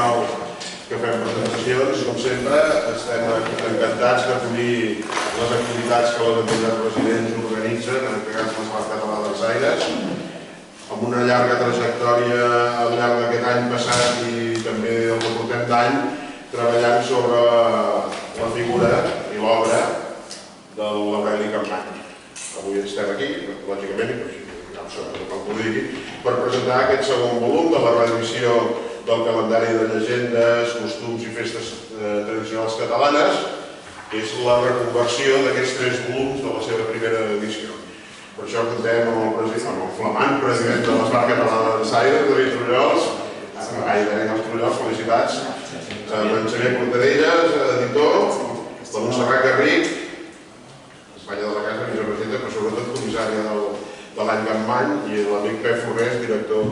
habitual que fem presentacions. Com sempre, estem encantats d'acollir les activitats que les entitats residents organitzen, en aquest cas l'Escola Català dels Aires, amb una llarga trajectòria al llarg d'aquest any passat i també el que portem d'any, treballant sobre la figura i l'obra de l'Aureli Capmany. Avui estem aquí, lògicament, per presentar aquest segon volum de la reedició del calendari de llegendes, costums i festes tradicionals catalanes, que és la reconversió d'aquests 3 volums de la seva primera edició. Per això contem amb el flamant president de l'Escola Català dels Aires, David Trullols, gairebé els Trullols, felicitats, en Xavier Portarelles, editor, la Montserrat Garric, espanya de la casa, vicepresidenta, però sobretot comissària de l'any Capmany, i l'amic Pep Fornés, director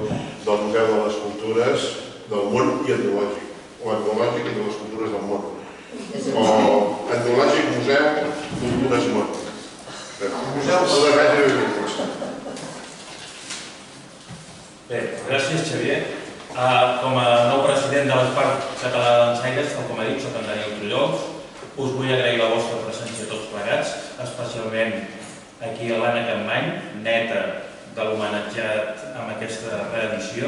del Museu de les Cultures del Món i Etnològic, o Etnològic i de les Cultures del Món, o Etnològic Museu Cultures Món. Bé, gràcies, Xavier. Com a nou president de l'Escola Català dels Aires, com ha dit, soc en Daniel Trullols. Us vull agrair la vostra presència tots plegats, especialment aquí a l'Anna Capmany, neta de l'homenatjat amb aquesta reedició.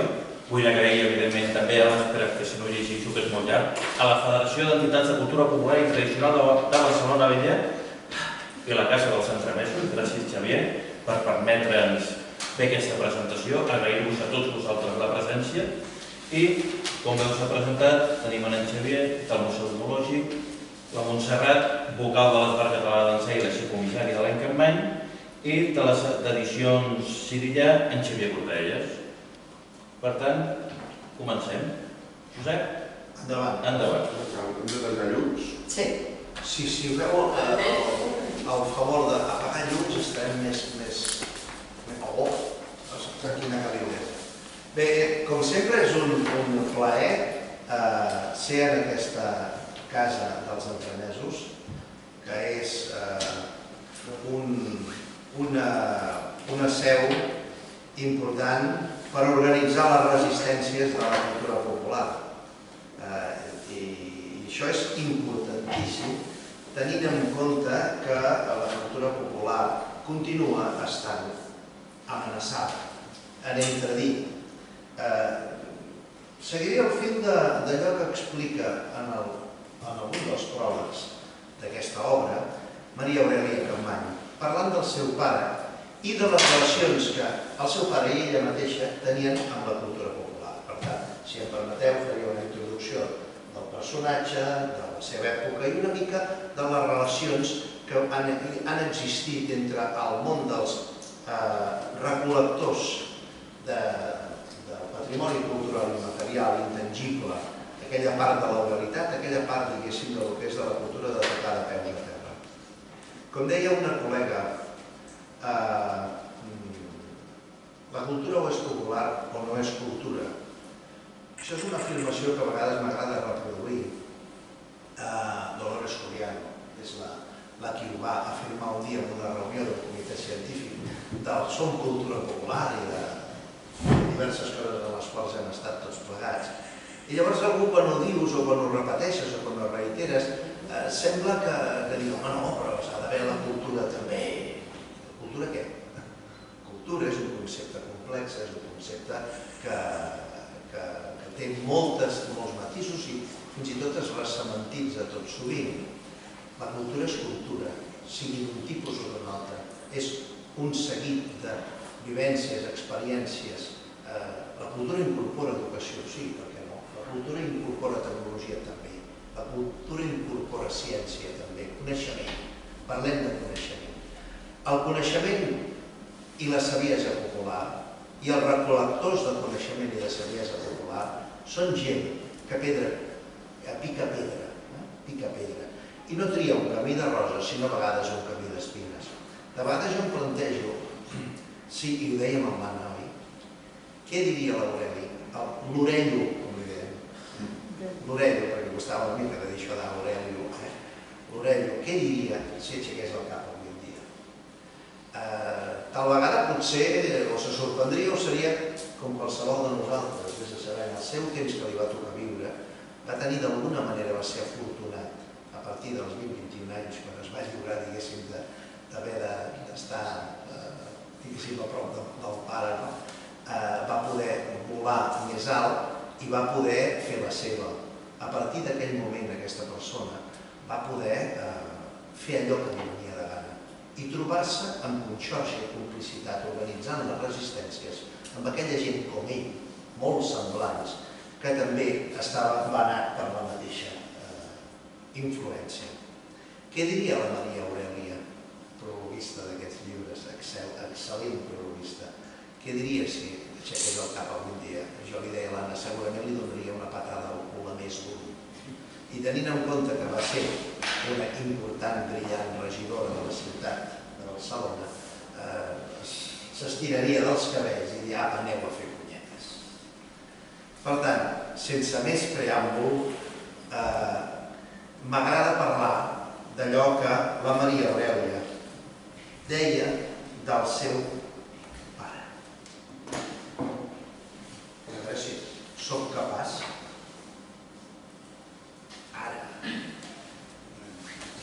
Vull agrair, evidentment, també a l'Espera, que si no ho llegeixo, que és molt llarg, a la Federació d'Entitats de Cultura Popular i Tradicional de Barcelona Vella i la Casa dels Entremesos. Gràcies, Xavier, per permetre'ns fer aquesta presentació. Agrair-vos a tots vosaltres la presència. I, com veus, s'ha presentat, tenim en Xavier, del Museu Etnològic, la Montserrat, vocal de l'Escola Català dels Aires i comissari de l'any Capmany, i de les edicions Sirillà, en Xavier Portarelles. Per tant, comencem. Josep? Endavant. Endavant. Hem de tancar llums? Sí. Si veu al favor d'apagar llums estarem més... Oh, quina calidesa. Bé, com sempre és un plaer ser en aquesta casa dels entremesos, que és una seu important per organitzar les resistències de la cultura popular. I això és importantíssim, tenint en compte que la cultura popular continua estant amenaçada, en entredit. Seguiré el fil d'allò que explica en algun dels pròlegs d'aquesta obra Maria Aurèlia Capmany, parlant del seu pare i de les relacions que el seu pare i ella mateixa tenien amb la cultura popular. Per tant, si em permeteu, faria una introducció del personatge, de la seva època i una mica de les relacions que han existit entre el món dels recol·lectors del patrimoni cultural i material intangible, aquella part de l'oralitat, aquella part, diguéssim, del que és de la cultura de tocar de peus a terra. Com deia una col·lega, la cultura o és popular o no és cultura. Això és una afirmació que a vegades m'agrada reproduir. Dolores Coriano és la qui ho va afirmar un dia en una reunió del comitè científic del Som Cultura Popular i de diverses coses en les quals hem estat tots plegats. I llavors algú, quan ho dius o quan ho repeteixes o quan ho reiteres, sembla que diu, home, no, però s'ha d'haver la cultura també. Cultura què? Cultura és un concepte complex, és un concepte que té molts matisos i fins i tot es ressementitza tot sovint. La cultura és cultura, sigui d'un tipus o d'un altre. És un seguit de vivències, experiències. La cultura incorpora educació, sí, per què no? La cultura incorpora tecnologia també. La cultura incorpora ciència també, coneixement. Parlem de coneixement. El coneixement i la saviesa popular i els recol·lectors de coneixement i de saviesa popular són gent que pica pedra. I no tria un camí de roses, sinó a vegades un camí d'espines. De vegades jo em plantejo, sí, i ho dèiem amb l'Anna, oi? Què diria l'Aureli? L'Orello, com li dèiem. L'Orello, perquè costava una mica de dir això d'Aurelio. L'Orello, què diria si aixequés el cap avui en dia? Tal vegada potser o se sorprendria o seria com qualsevol de nosaltres, des de saber en el seu temps que li va tocar viure, va tenir d'alguna manera, va ser afortunat a partir dels 20-21 anys, quan es va lliurar, diguéssim, d'haver d'estar, diguéssim, a prop del pare, va poder volar més alt i va poder fer la seva. A partir d'aquell moment, aquesta persona va poder fer allò que li venia de gana i trobar-se amb conxorxa i complicitat, organitzant les resistències amb aquella gent com ell, molt semblants, que també estava banat per la mateixa influència. Què diria la Maria Aurèlia, prologuista d'aquests llibres, excel·lent prologuista? Què diria si aixequés el cap algun dia? Jo li deia a l'Anna, segurament li donaria una patada al cul a més d'un. I tenint en compte que va ser una important, brillant regidora de la ciutat de Barcelona, s'estiraria dels cabells i diria, apa, aneu a fer punyetes. Per tant, sense més preàmbul, m'agrada parlar d'allò que la Maria Aurèlia deia del seu pare. A veure si soc capaç. Ara.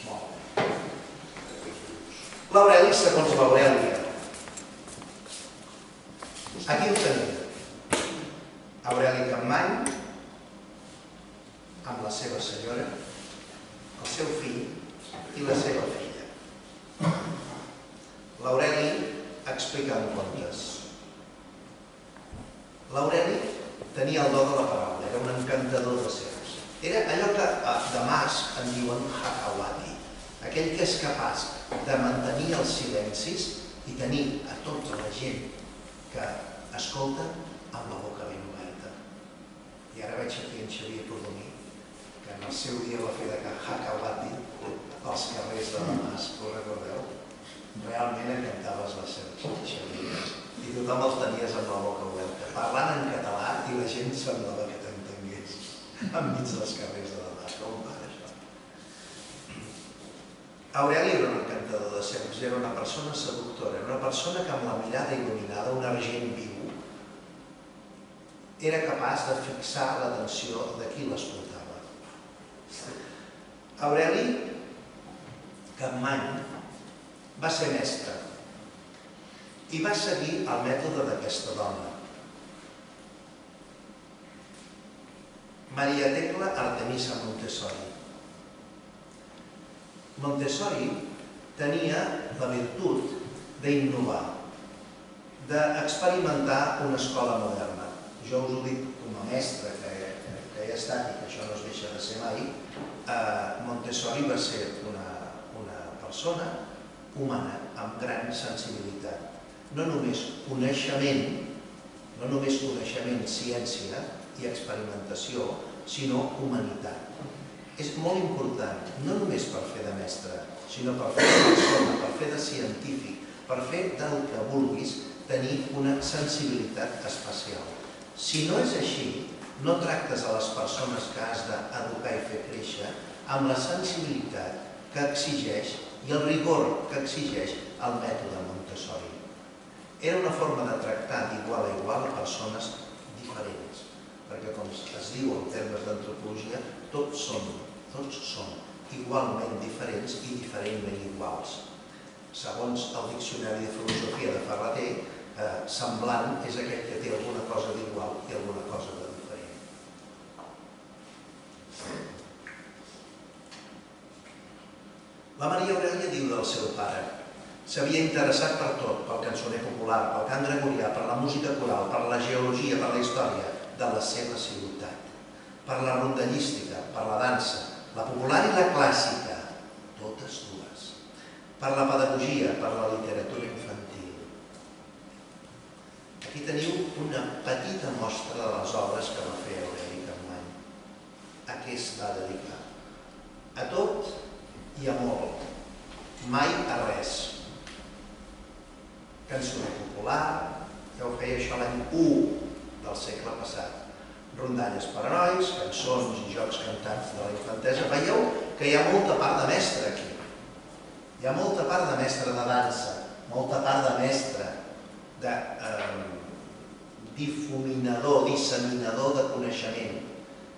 Molt bé. L'Aureli, segons l'Aurèlia. Aquí ho tenim. Aureli Capmany, amb la seva senyora, el seu fill i la seva filla. L'Aureli explicant contes. L'Aureli tenia el do de la paraula, era un encantador de serps. Era allò que de mas en diuen hakawati, aquell que és capaç de mantenir els silencis i tenir a tota la gent que escolta amb la boca ben oberta. I ara veig aquí en Xavier Codonyer, que en el seu dia va fer de hakawati als carrers de la Mas, ho recordeu? Realment encantaves les serps, Xavier, i tothom els tenies amb la boca oberta, parlant en català i la gent semblava que t'entengués enmig dels carrers de la Mas. Com va això? Aureli era un encantador de serps, era una persona seductora, era una persona que amb la mirada il·luminada, un argent viu, era capaç de fixar l'atenció de qui l'escoltava. Aureli Capmany va ser mestre i va seguir el mètode d'aquesta dona. Maria Tecla Artemisa Montessori. Montessori tenia la virtut d'innovar, d'experimentar una escola moderna. Jo us ho dic com a mestre que he estat i que això no es deixa de ser mai. Montessori va ser una persona humana amb gran sensibilitat. No només coneixement, ciència i experimentació, sinó humanitat. És molt important, no només per fer de mestre, sinó per fer de persona, per fer de científic, per fer del que vulguis, tenir una sensibilitat especial. Si no és així, no tractes a les persones que has d'educar i fer créixer amb la sensibilitat que exigeix i el rigor que exigeix el mètode Montessori. Era una forma de tractar d'igual a igual a persones diferents, perquè com es diu en termes d'antropologia, tots són igualment diferents i diferentment iguals. Segons el Diccionari de Filosofia de Ferrater, semblant és aquell que té alguna cosa d'igual i alguna cosa de diferent. La Maria Aurèlia diu del seu pare: s'havia interessat per tot, pel cançoner popular, pel cant gregorià, per la música coral, per la geologia, per la història de la seva ciutat, per la rondallística, per la dansa, la popular i la clàssica, totes dues, per la pedagogia, per la literatura infantil. Aquí teniu una petita mostra de les obres que va fer Aureli Capmany. A què es va dedicar? A tot i a molt, mai a res. Cançoner popular, ja ho feia això l'any 1 del segle passat. Rondalles per a nois, cançons i jocs cantats de la infantesa. Veieu que hi ha molta part de mestre aquí. Hi ha molta part de mestre de dansa, molta part de mestre de difuminador, disseminador de coneixement.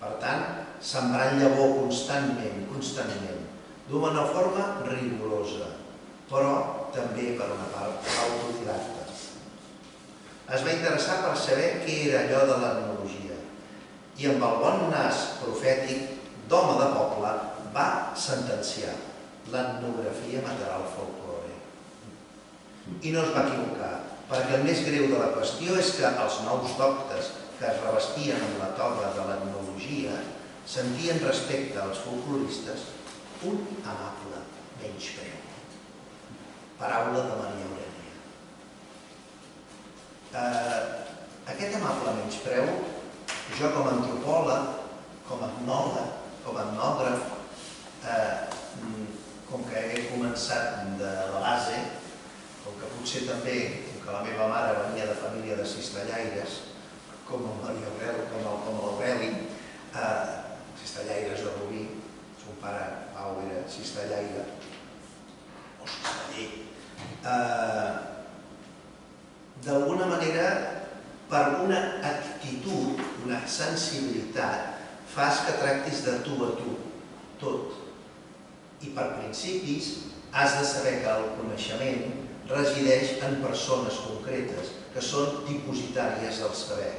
Per tant, sembrant llavor constantment, d'una forma rigorosa, però també, per una part, autodidacta. Es va interessar per saber què era allò de l'etnologia i amb el bon nas profètic d'home de poble va sentenciar l'etnografia matarà el folklore. I no es va equivocar, perquè el més greu de la qüestió és que els nous doctes que es revestien amb la toga de l'etnologia sentien respecte als folcloristes un amable menyspreu. Paraula de Maria Aurèlia. Aquest amable menyspreu, jo com a antropòleg, com a etnòleg, com a etnògraf, com que he començat de la base, com que potser també, com que la meva mare venia de família de cistellaires, com l'Aureli, cistellaires de Rubí, son pare Pau era cistellaire, o cisteller. D'alguna manera, per una actitud, una sensibilitat, fas que tractis de tu a tu, tot. I per principis has de saber que el coneixement resideix en persones concretes, que són dipositàries del saber.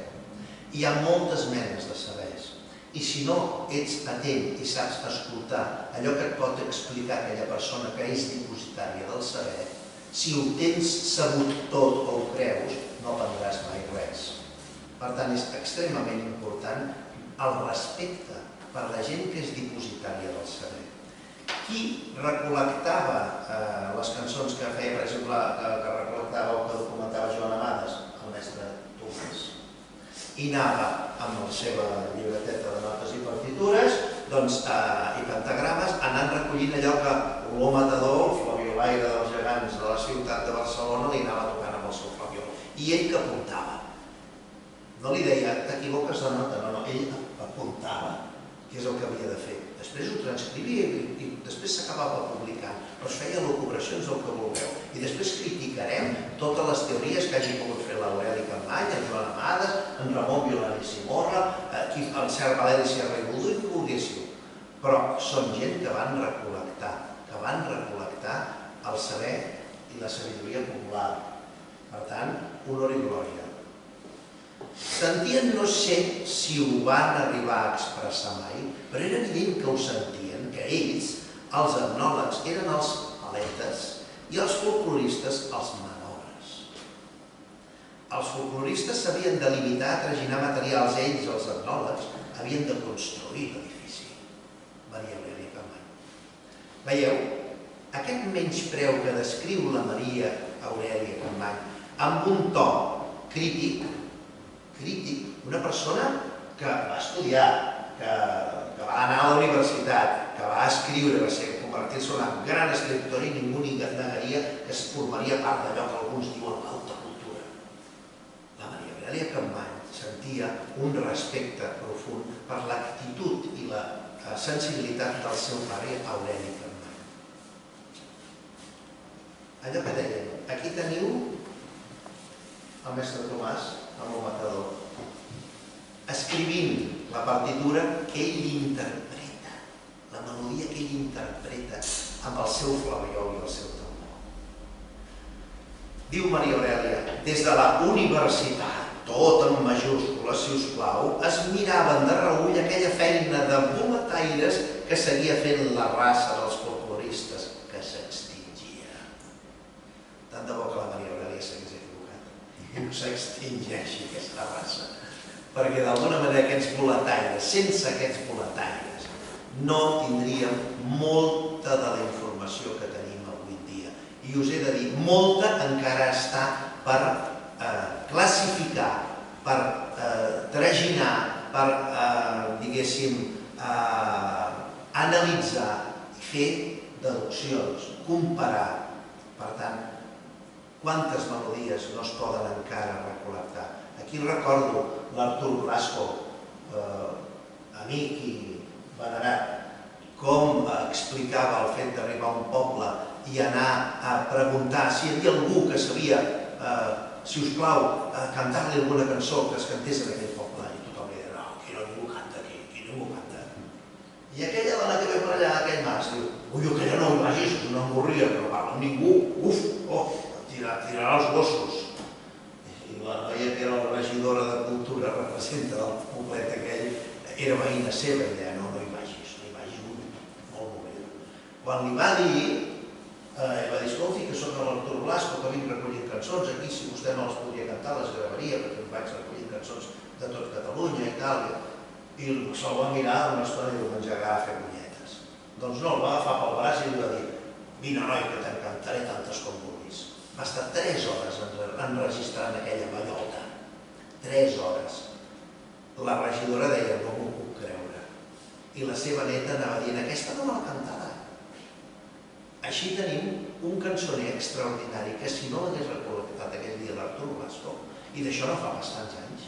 Hi ha moltes menes de sabers, i si no ets atent i saps escoltar allò que et pot explicar aquella persona que és dipositària del saber, si ho tens sabut tot o ho creus, no aprendràs mai res. Per tant, és extremament important el respecte per la gent que és dipositària del saber. Qui recol·lectava les cançons que feia, per exemple, que recol·lectava o que documentava Joan Amades? El mestre Tomàs. I anava amb la seva llibreteta de notes i partitures i pentagrames, anant recollint allò que l'Olor Matador, el flabiolaire dels gegants de la ciutat de Barcelona, li anava tocant amb el seu flabiol. I ell que apuntava. No li deia, t'equivoques de nota, no, ell apuntava, que és el que havia de fer. Després ho transcrivia i després s'acabava publicant, però es feia elucubracions del que vulgueu. I després criticarem totes les teories que hagi pogut fer l'Aureli Campany, en Joan Amades, en Ramon Violari Simorra, en Cert Valeri Sierra i Budó i qui volguéssiu. Però són gent que van recol·lectar el saber i la sabidoria popular. Per tant, honor i glòria. Sentien, no sé si ho van arribar a expressar mai, però era evident que ho sentien, que ells, els etnòlegs, eren els paletes i els folcloristes els manobres. Els folcloristes s'havien de limitar a traginar materials, ells, els etnòlegs, havien de construir l'edifici. Maria Aurèlia Campany. Veieu, aquest menyspreu que descriu la Maria Aurèlia Campany amb un to crític, una persona que va estudiar, que va anar a la universitat, que va escriure, va convertir-se en una gran escriptora i ningú ni negaria que es formaria part d'allò que alguns diuen l'alta cultura. La Maria Aurèlia Campany sentia un respecte profund per l'actitud i la sensibilitat del seu pare Aureli Campany. Allò que deien, aquí teniu el mestre Tomàs amb el Matador, escrivint la partitura que ell interpreta, la melodia que ell interpreta amb el seu flabiol i el seu tambor. Diu Maria Aurèlia, des de la universitat, tot en majúscules, si us plau, es miraven de reüll aquella feina de boletaires que seguia fent la raça dels folcloristes, que s'extingia. Tant de bo que la Maria Aurèlia s'hagués equivocat i no s'extingeixi aquesta raça. Perquè d'alguna manera aquests boletaires, sense aquests boletaires, no tindríem molta de la informació que tenim avui en dia. I us he de dir, molta encara està per classificar, per traginar, per, diguéssim, analitzar i fer deduccions, comparar. Per tant, quantes melodies no es poden encara recol·lectar? Aquí recordo l'Artur Blasco, amic i venerat, com explicava el fet d'arribar a un poble i anar a preguntar si hi havia algú que sabia, si us plau, cantar-li alguna cançó que es cantés en aquell poble. I tothom li deia, no, aquí no ningú canta aquí, aquí ningú allà aquell mas, diu, ui, aquella no hi vagis, és una angurria, que no parla amb ningú, tirarà els gossos. I la noia que era la regidora de Cultura, representa del poblet aquell, era veïna seva, i deia, no hi vagis, molt moment. Quan li va dir, va dir, escolti, que soc l'Artur Blasco, que vinc recollint cançons, aquí si vostè no les podria cantar, les gravaria, perquè em vaig recollint cançons de tot Catalunya i tal, i se'l va mirar una estona i va engegar a fer punyetes. Doncs no, el va agafar pel braç i li va dir, vine noi, que t'encantaré tantes com vulguis. Va estar 3 hores enregistrant aquella ballota. 3 hores. La regidora deia, no m'ho puc creure. I la seva neta anava dient, aquesta no me l'ha cantada. Així tenim un cançoner extraordinari que si no l'hagués recol·lectat aquell dia l'Artur Blasco, i d'això no fa bastants anys,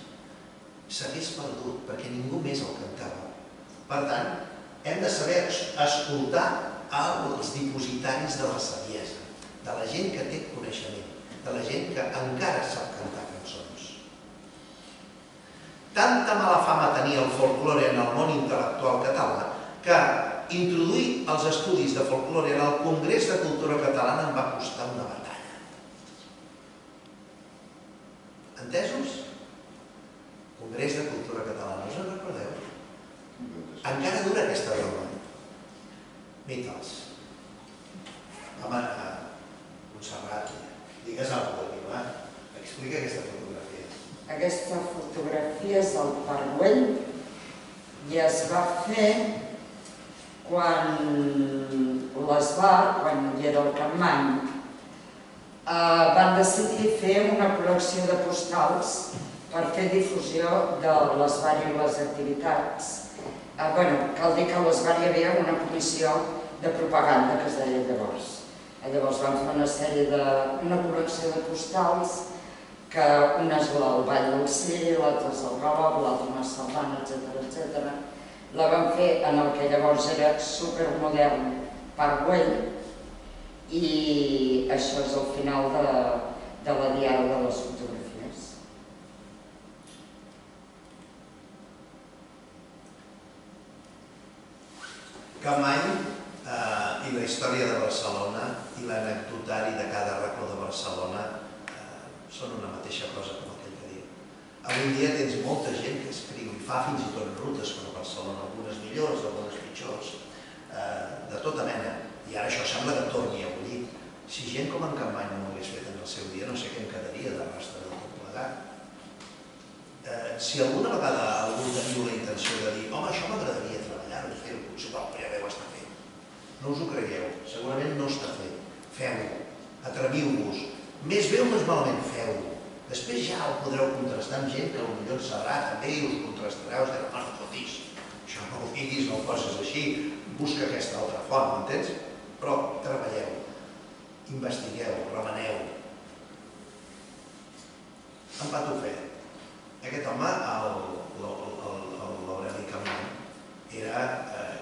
s'hagués perdut perquè ningú més el cantava. Per tant, hem de saber escoltar els dipositaris de la saviesa, de la gent que té coneixement, de la gent que encara sap cantar cançons. Tanta mala fama tenia el folklore en el món intel·lectual català que introduir els estudis de folklore en el Congrés de Cultura Catalana em va costar una batalla. Entesos? Congrés de Cultura Catalana, us en recordeu? Encara dura aquesta broma. Beatles. Home, Montserrat, digues alguna cosa, va. Explica aquesta fotografia. Aquesta fotografia és del Parguell i es va fer quan l'Esbar, quan hi era el Capmany, van decidir fer una col·lecció de postals per fer difusió de l'Esbar i les activitats. Cal dir que a l'Esbar hi havia una comissió de propaganda que es deia llavors. Llavors van fer una col·lecció de postals que una és el Ball del Ciri, l'altra és el Galop, l'altra una sardana, etc. La van fer en el que llavors era supermodern Parguell i això és el final de la diada de les fotografies. Capmany i la història de Barcelona i l'anecdotari de cada racó de Barcelona són una mateixa cosa com aquell que diu. Avui dia tens molta gent que escriu i fa fins i tot rutes per a Barcelona, algunes millors, algunes pitjors, de tota mena. I ara això sembla que torni a bullir. Si gent com en Capmany no ho hagués fet en el seu dia, no sé què en quedaria de rastre del tot plegat. Si alguna vegada algú teniu la intenció de dir home, això m'agradaria treballar-ho, fer-ho, potser ja deu estar fet. No us ho cregueu, segurament no està fet. Feu-ho, atreviu-vos. Més bé o més malament, feu-ho. Després ja ho podreu contrastar amb gent que potser en sabrà també i us contrastareu, us direu, no fotis, això no ho diguis, no ho poses així, busca aquesta altra font, m'entens? Però treballeu, investigueu, remeneu. En Patufet. Aquest home, l'Aureli Capmany, era,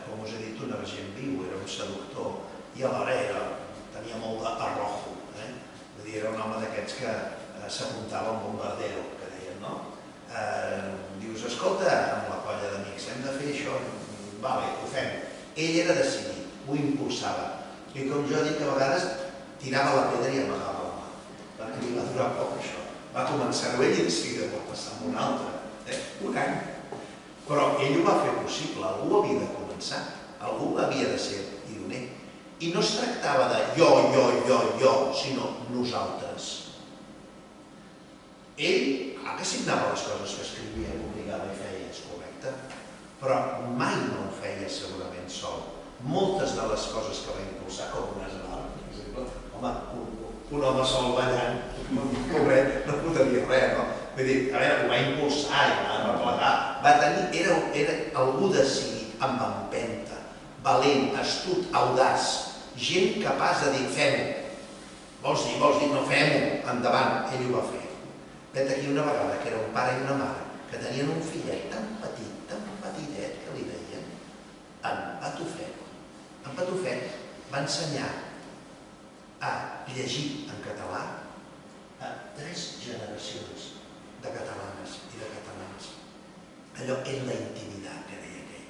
com us he dit, un argent viu, era un seductor i alhora tenia molt d'arrojo. Vull dir, era un home d'aquests que s'apuntava a un bombardero, que deien, no? Dius, escolta, amb la colla d'amics, hem de fer això, vale, ho fem. Ell era decidit, ho impulsava. I com jo dic, a vegades tirava la pedra i amagava la mà, perquè li va durar poc això. Va començar-ho ell i de seguida va passar amb un altre, un any. Però ell ho va fer possible, algú havia de començar, algú havia de ser pioner. I no es tractava de jo, sinó nosaltres. Ell, que signava les coses que escrivia, obligava i feia, és correcte, però mai no ho feia segurament sol. Moltes de les coses que va impulsar, com un esbar, per exemple, home, un home sol ballant, pobret, no podria res, no? Vull dir, a veure, ho va impulsar i va replegar, va tenir, era algú decidit, amb empenta, valent, astut, audaç, gent capaç de dir, fem-ho. Vols dir, no fem-ho, endavant, ell ho va fer. Vet aquí una vegada que era un pare i una mare que tenien un fillet tan petitet que li deien en Patufet. En Patufet va ensenyar a llegir en català a 3 generacions de catalanes i de catalans. Allò és la intimitat que deia aquell.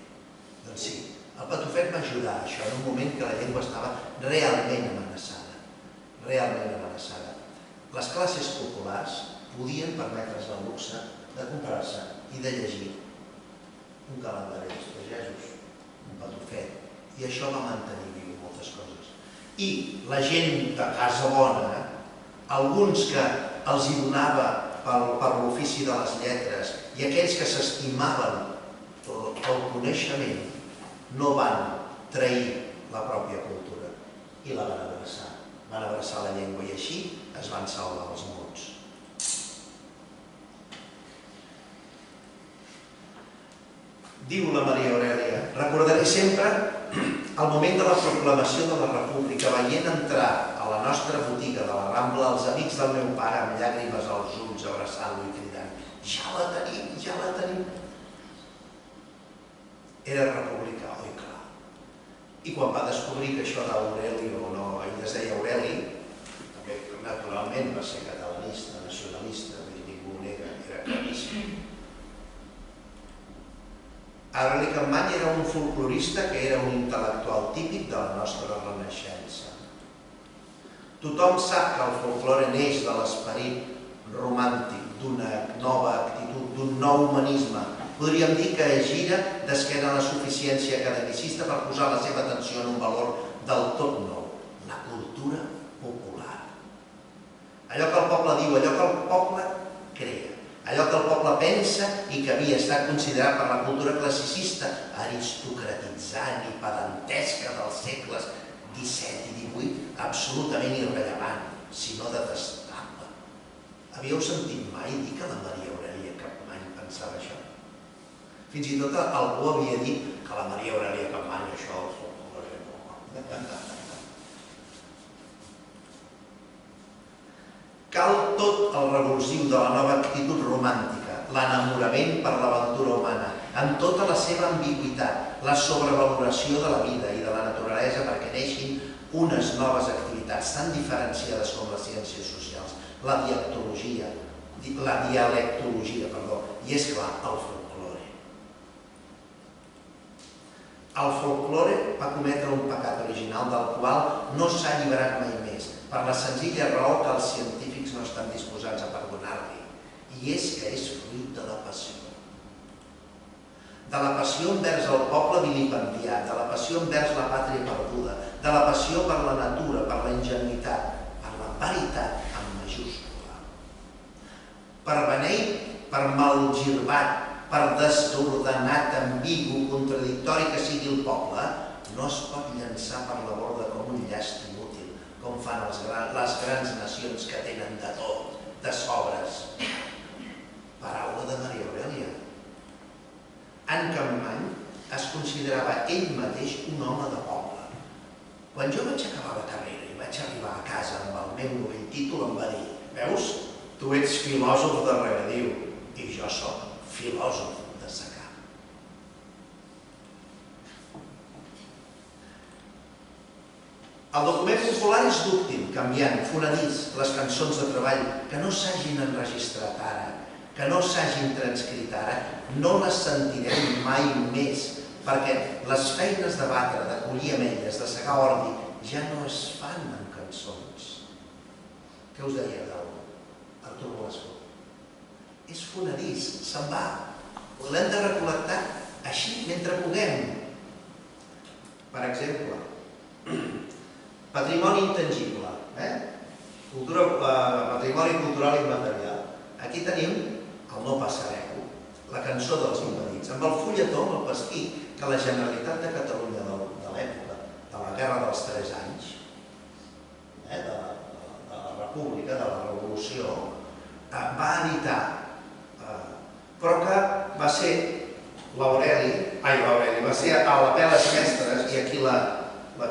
Doncs sí, el El Patufet va ajudar a això en un moment que la llengua estava realment amenaçada. Realment amenaçada. Les classes populars podien permetre's el luxe de comprar-se i de llegir un calendari dels pagesos, un Patufet, i això va mantenir viu moltes coses. I la gent de casa bona, alguns que els hi donava per l'ofici de les lletres i aquells que s'estimaven el coneixement, no van trair la pròpia cultura i la van abraçar. Van abraçar la llengua i així es van salvar els mots. Diu la Maria Aurèlia: recordaré sempre el moment de la proclamació de la República, veient entrar a la nostra botiga de la Rambla els amics del meu pare amb llàgrimes als ulls, abraçant-lo i cridant: ja la tenim, ja la tenim. Era republicà, oi clar. I quan va descobrir que això d'Aureli o no, ell es deia Aureli, també naturalment va ser catalanista, nacionalista, ningú ho nega, era claríssim. Aureli Capmany era un folclorista que era un intel·lectual típic de la nostra renaixença. Tothom sap que el folklore neix de l'esperit romàntic, d'una nova actitud, d'un nou humanisme. Podríem dir que gira d'esquena a la suficiència academicista per posar la seva atenció en un valor del tot nou, la cultura popular. Allò que el poble diu, allò que el poble crea, allò que el poble pensa i que havia estat considerat per la cultura classicista aristocratitzant i pedantesca dels segles XVII i XVIII, absolutament irrellevant, si no detestable. Havíeu sentit mai dir que la Maria Aurèlia Capmany pensava això? Fins i tot algú havia dit que la Maria Aurèlia Capmany això el folklore no. Cal tot el revulsiu de la nova actitud romàntica, l'enamorament per l'aventura humana, en tota la seva ambigüitat, la sobrevaloració de la vida i de la naturalesa perquè neixin unes noves activitats tan diferenciades com les ciències socials, la dialectologia, i és clar, el folklore. El folklore va cometre un pecat original del qual no s'ha alliberat mai més, per la senzilla raó que els científics no estan disposats a perdonar-li, i és que és fruit de la passió. De la passió envers el poble vilipendiat, de la passió envers la pàtria perduda, de la passió per la natura, per la ingenuïtat, per la veritat amb majúscula. Per beneit, per malgirbat, per desordenat, ambigu, contradictori que sigui el poble, no es pot llançar per la borda com un llast inútil, com fan les grans nacions que tenen de tot, de sobres. Paraula de Maria Aurèlia. En Capmany es considerava ell mateix un home de poble. Quan jo vaig acabar la carrera i vaig arribar a casa amb el meu novell títol, em va dir: veus, tu ets filòsof de regadiu i jo soc filòsof de secà. El document popular és dúctil, canviant, fonedís, les cançons de treball que no s'hagin enregistrat ara, que no s'hagin transcrit ara, no les sentirem mai més, perquè les feines de batre, de collir ametlles, de segar ordi, ja no es fan amb cançons. Què us deia d'Artur Blasco? És fonedís, se'n va. L'hem de recol·lectar així mentre puguem. Per exemple, patrimoni intangible, patrimoni cultural immaterial. Aquí tenim el No passareu, la cançó dels impedits, amb el fulletó, amb el pasquí, que la Generalitat de Catalunya de l'època, de la Guerra dels 3 anys, de la República, de la Revolució, va editar, però que va ser va ser a l'Apel·les Mestres, i aquí la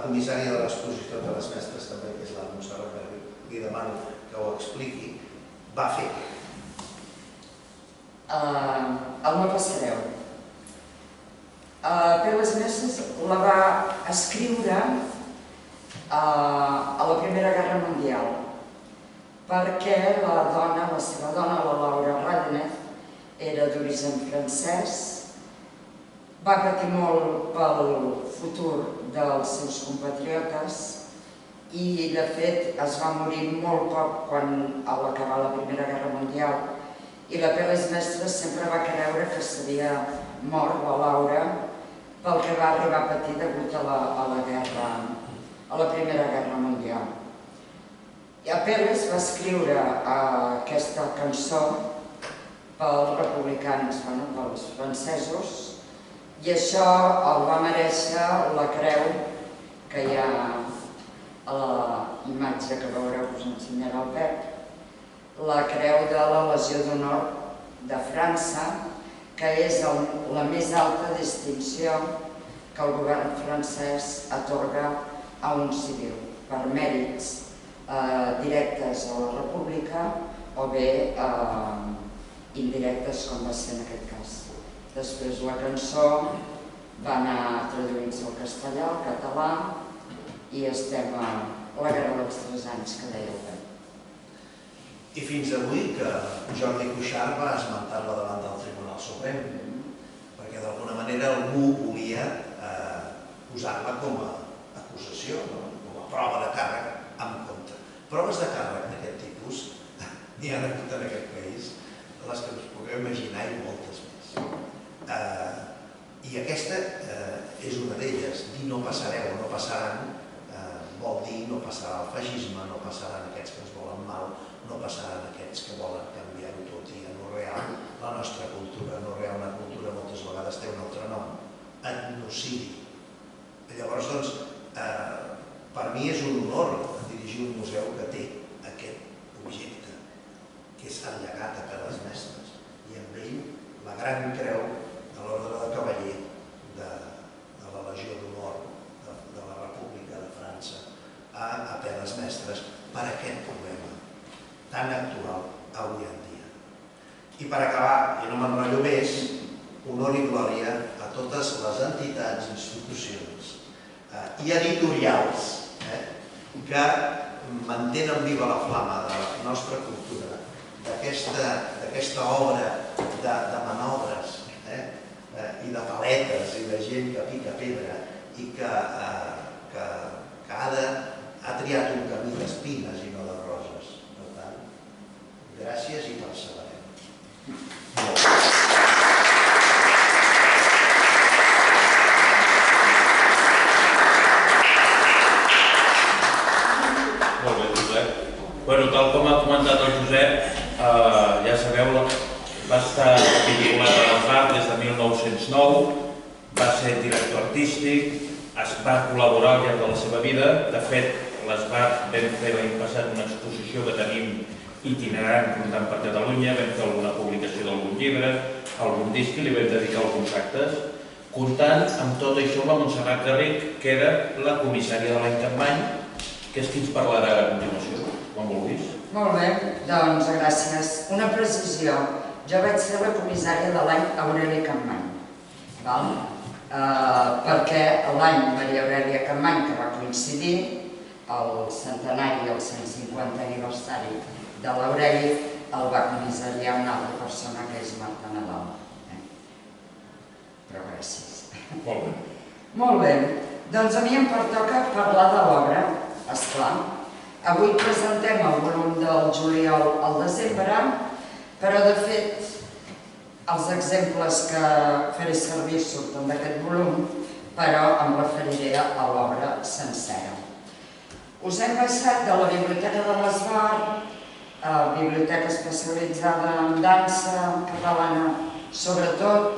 comissària de l'exposició de les mestres també, que és la Montserrat Berri, li demano que ho expliqui, va fer. El No passareu. Apel·les Mestres la va escriure a la Primera Guerra Mundial, perquè la seva dona, la Laura Ràdenez, era d'origen francès, va patir molt pel futur dels seus compatriotes i, de fet, es va morir molt poc quan a l'acabar la Primera Guerra Mundial i la Peles Mestres sempre va creure que s'havia mort la Laura pel que va arribar a patir degut a la Primera Guerra Mundial. I a Peles va escriure aquesta cançó pels republicans, pels francesos, i això el va merèixer la creu que hi ha a la imatge que veureu, us ensenyarà el Pep, la creu de la Legió d'Honor de França, que és la més alta distinció que el govern francès atorga a un civil per mèrits directes a la República o bé indirectes, com va ser en aquest cas. Després la cançó va anar traduint-se al castellà, al català, i estem a la Guerra dels 3 anys, que deia el Pep. I fins avui que Jordi Cuixart va esmentar-la davant del Tribunal Suprem, perquè d'alguna manera algú volia posar-la com a acusació, com a prova de càrrec en contra. Proves de càrrec d'aquest tipus n'hi ha hagut en aquest país, les que us pugueu imaginar i moltes més. I aquesta és una d'elles. Dir no passareu o no passaran vol dir no passarà el feixisme, no passaran aquests que ens volen mal, no passaran aquests que volen canviar-ho tot i anorrear la nostra cultura. Anorrear una cultura moltes vegades té un altre nom, etnocidi. Llavors, doncs, per mi és un honor dirigir un museu que té aquest objecte, que és el llegat a Peles Mestres, i amb ell la gran creu de l'Ordre de Cavaller de la Legió d'Honor de la República de França a Peles Mestres per aquest problema tan actual avui en dia. I per acabar, i no m'enrotllo més, honor i glòria a totes les entitats, institucions i editorials que mantenen viva la flama de la nostra cultura, d'aquesta obra de manobres i de paletes i de gent que pica pedra i que ha triat un camí d'espines i no de roses. Per tant, gràcies i perseverem. Molt bé, Josep. Tal com ha comentat el Josep, ja sabeu, va estar vinculat a l'Esbart des de 1909, va ser director artístic, es va col·laborar al llarg de la seva vida. De fet, l'Esbart vam fer l'any passat una exposició que tenim itinerant comptant per Catalunya, vam fer alguna publicació d'algun llibre, algun disc i li vam dedicar alguns actes. Comptant amb tot això la Montserrat Garric, que era la comissària de l'any Capmany, que és qui ens parlarà a continuació, quan vulguis. Molt bé, doncs gràcies. Una precisió. Jo vaig ser la comissària de l'any Aureli Capmany, perquè l'any Maria Aurèlia Capmany, que va coincidir el centenari i el 150 aniversari de l'Aureli, el va comissariar una altra persona, que és Marta Nadal. Però gràcies. Molt bé. Molt bé, doncs a mi em pertoca parlar de l'obra, esclar. Avui presentem el volum del juliol al desembre, però de fet els exemples que faré servir surten d'aquest volum, però em referiré a l'obra sencera. Us hem passat de la Biblioteca de l'Esbart, biblioteca especialitzada en dansa catalana, sobretot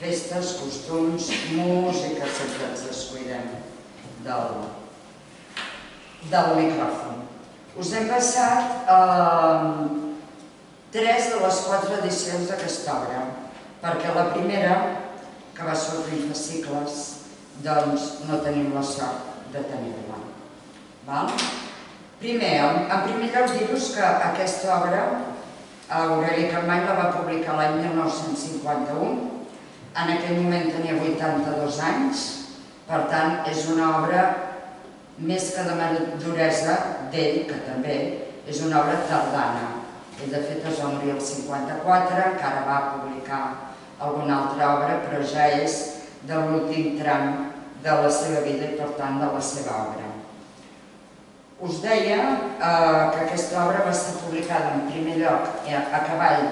festes, costums, música, sempre ens descuidem del micròfon. Us hem passat 3 de les 4 edicions d'aquesta obra, perquè la primera, que va sortir en fascicles, doncs no tenim la sort de tenir-la. Primer, en primer lloc dir-vos que aquesta obra Aureli Capmany la va publicar l'any 1951, en aquell moment tenia 82 anys, per tant és una obra més que de maduresa d'ell, que també és una obra tardana. Ell de fet es va morir el 54, encara va publicar alguna altra obra, però ja és de l'últim tram de la seva vida i, per tant, de la seva obra. Us deia que aquesta obra va ser publicada en primer lloc a cavall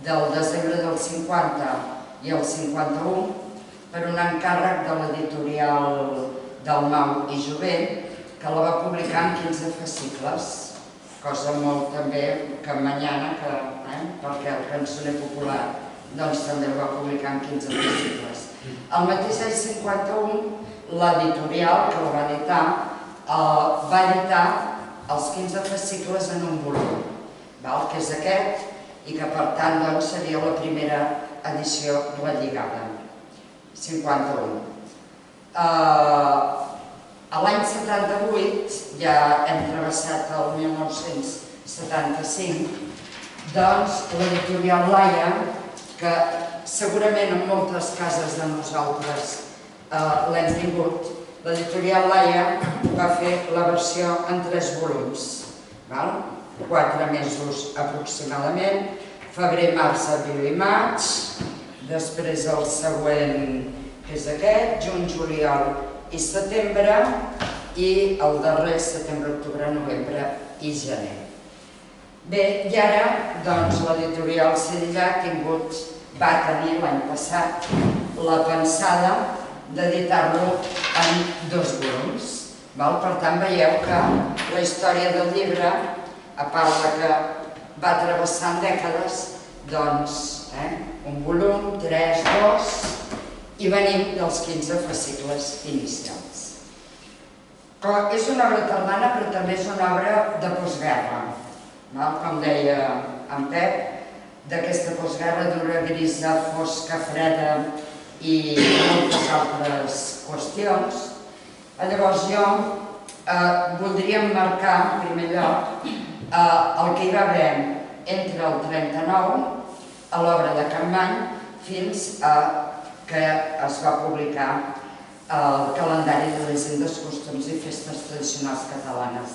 del desembre del 50 i el 51 per un encàrrec de l'editorial Dalmau i Jovent, que la va publicar en 15 fascicles, cosa molt també campanyana, perquè el cançoner popular també el va publicar en 15 fascicles. El mateix any 51, l'editorial que el va editar els 15 fascicles en un volum, que és aquest, i que per tant seria la primera edició relligada, 51. A l'any 78, ja hem travessat el 1975, doncs l'editorial Laia, que segurament en moltes cases de nosaltres l'hem tingut, l'editorial Laia va fer la versió en 3 volums, 4 mesos aproximadament, febrer, març, abril i maig, després el següent, que és aquest, juny, juliol i setembre, i el darrer, setembre, octubre, novembre i gener. Bé, i ara, doncs, l'editorial Sella va tenir l'any passat la pensada d'editar-lo en 2 volums. Per tant, veieu que la història del llibre, a part que va travessant dècades, doncs, un volum, 3, 2, i venim dels 15 fascicles inicials. És una obra tardana, però també és una obra de postguerra. Com deia en Pep, d'aquesta postguerra dura, grisa, fosca, freda i moltes altres qüestions. Llavors jo voldria emmarcar, en primer lloc, el que hi va haver entre el 39, a l'obra de Capmany, fins que es va publicar el calendari de llegendes, costums i festes tradicionals catalanes.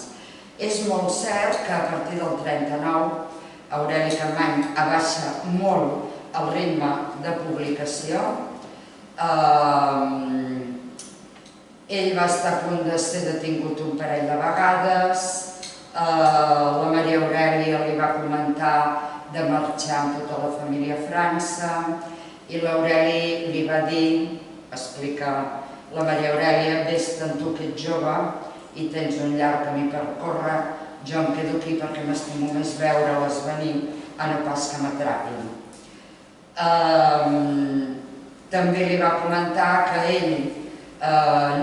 És molt cert que a partir del 39 Aureli Capmany abaixa molt el ritme de publicació. Ell va estar a punt de ser detingut un parell de vegades, la Maria Aurèlia li va comentar de marxar amb tota la família a França i l'Aureli li va dir, explica la Maria Aurèlia, vés-te'n tu que ets jove i tens un llarg camí per córrer, jo em quedo aquí perquè m'estimo més veure-les venir a no pas que m'atrapin. També li va comentar que ell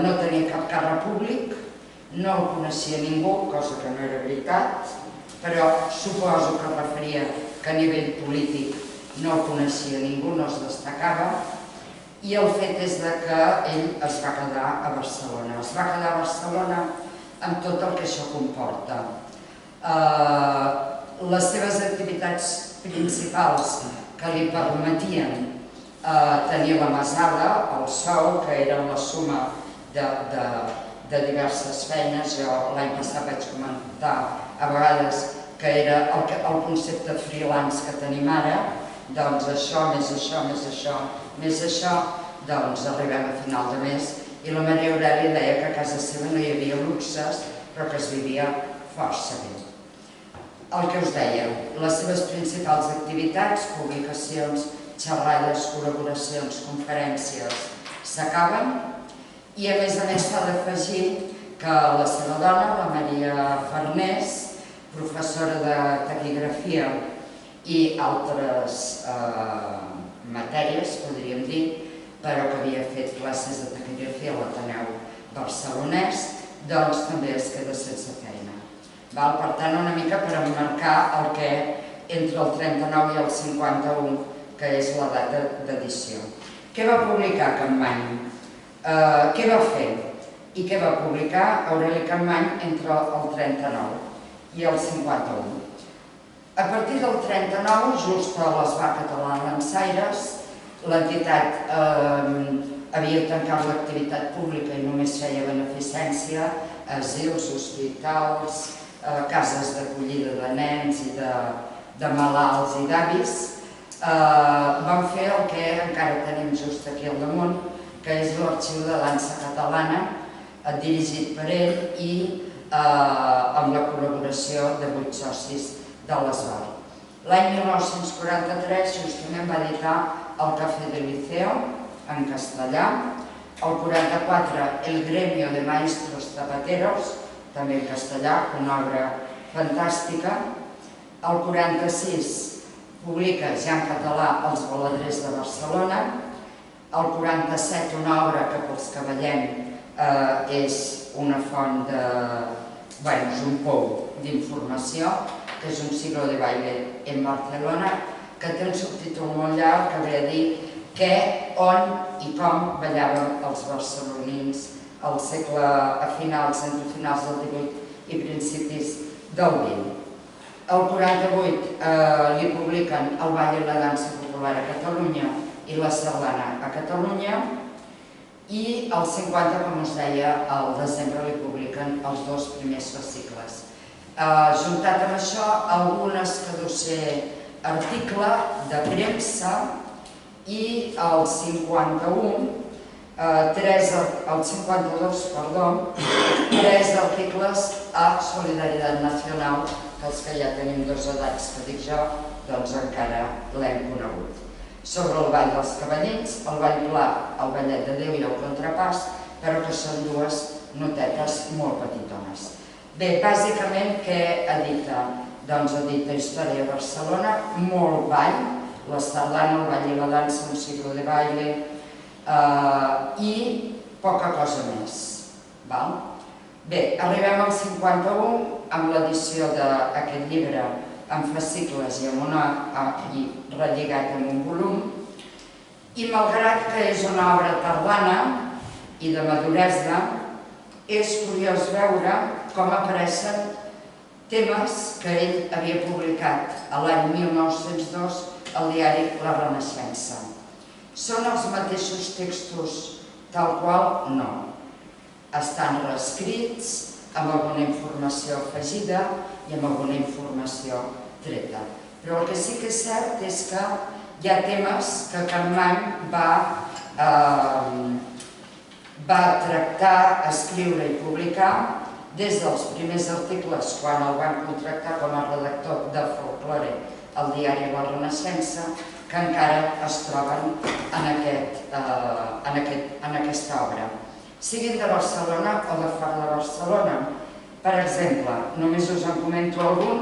no tenia cap càrrec públic, no el coneixia ningú, cosa que no era veritat, però suposo que referia que a nivell polític no el coneixia ningú, no es destacava, i el fet és que ell es va quedar a Barcelona. Es va quedar a Barcelona amb tot el que això comporta. Les seves activitats principals que li permetien tenir la mesada, el sou, que era la suma de diverses feines. Jo l'any passat vaig comentar a vegades que era el concepte freelance que tenim ara, doncs això, més això, més això, més això, doncs arribem a final de mes i la Maria Aurèlia deia que a casa seva no hi havia luxes, però que es vivia força bé. El que us deia, les seves principals activitats, publicacions, xerrades, col·laboracions, conferències, s'acaben i a més s'ha d'afegir que la seva dona, la Maria Farnés, professora de taquigrafia i altres matèries, podríem dir, però que havia fet classes de taquigrafia a l'Ateneu Barcelonès, doncs també es queda sense feina. Per tant, una mica per emmarcar el que entre el 39 i el 51, que és la data d'edició. Què va publicar Capmany? Què va fer? I què va publicar Aureli Capmany entre el 39 i el 51? A partir del 39, just a l'Esbar Català de Lançaires, l'entitat havia tancat l'activitat pública i només feia beneficència, asils, hospitals, cases d'acollida de nens i de malalts i d'avis. Vam fer el que encara tenim just aquí al damunt, que és l'Arxiu de Dansa Catalana, dirigit per ell i amb la col·laboració de 8 socis de l'ESBAR. L'any 1943 justament va editar el Café del Liceo, en castellà. El 44, El Gremio de Maestros Zapateros, també en castellà, una obra fantàstica. El 46 publica ja en català Els Baladrers de Barcelona. El 47, una obra que pels que veiem és una font de... Bueno, és un pou d'informació, que és un siglo de baile en Barcelona, que té un subtítol molt llarg que ve a dir què, on i com ballaven els barcelonins al segle a finals, entre finals del XVIII i principis del XX. El 48 li publiquen el ball i la dansa popular a Catalunya i la sardana a Catalunya, i el 50, com us deia, al desembre li publiquen els 2 primers fascicles. Juntat amb això, algunes que deu ser article de premsa, i el 52, el 52, perdó, 3 articles a Solidaritat Nacional, que els que ja tenim 2 edats, que dic jo, doncs encara l'hem conegut. Sobre el ball dels cavallets, el ball pla, el ballet de Déu i el contrapàs, però que són 2 notetes molt petitones. Bé, bàsicament, què edita? Doncs edita Història de Barcelona, molt ball, la sardana, el ball i la dansa, un siglo de baile, i poca cosa més. Bé, arribem al 51 amb l'edició d'aquest llibre en fascicles i relligat en un volum, i malgrat que és una obra tardana i de maduresa, és curiós veure com apareixen temes que ell havia publicat l'any 1902 al diari La Renaixença. Són els mateixos textos tal qual? No. Estan reescrits amb alguna informació afegida i amb alguna informació treta. Però el que sí que és cert és que hi ha temes que Capmany va tractar, escriure i publicar des dels primers articles, quan el van contractar com a redactor de folklore al diari La Renaixença, que encara es troben en aquesta obra. Siguin de Barcelona o de fora de Barcelona. Per exemple, només us en comento algun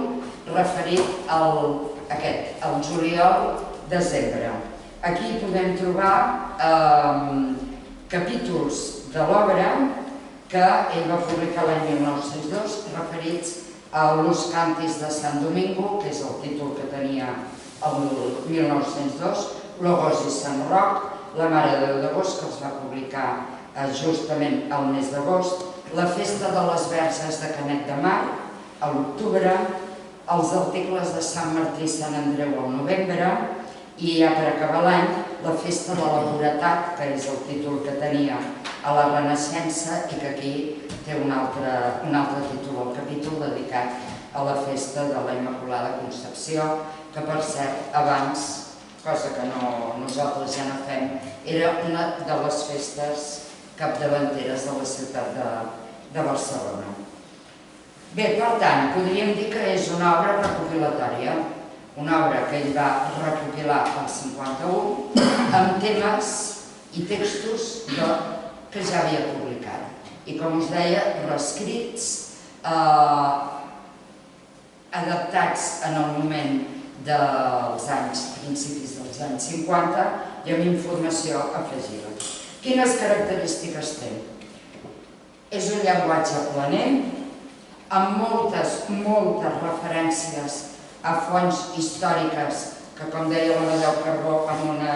referit al juliol-desembre. Aquí podem trobar capítols de l'obra que ell va publicar l'any 1902 referits a l'Us Cantis de Sant Domingo, que és el títol que tenia el 1902, Logos i Sant Roc, La Mare de Déu d'Agost, que els va publicar justament al mes d'agost, la Festa de les Verges de Canet de Mar, a l'octubre, els articles de Sant Martí i Sant Andreu al novembre, i ja per acabar l'any, la Festa de la Puretat, que és el títol que tenia a la Renaixença i que aquí té un altre títol, el capítol dedicat a la Festa de la Immaculada Concepció, que per cert, abans, cosa que nosaltres ja no fem, era una de les festes capdavanteres de la ciutat de Barcelona. Bé, per tant, podríem dir que és una obra recopilatòria, una obra que ell va recopilar al 51 amb temes i textos que ja havia publicat. I com us deia, reescrits, adaptats en el moment dels principis dels anys 50 i amb informació afegida. Quines característiques té? És un llenguatge planer, amb moltes referències a fonts històriques que, com deia l'Amadeu Carbó en una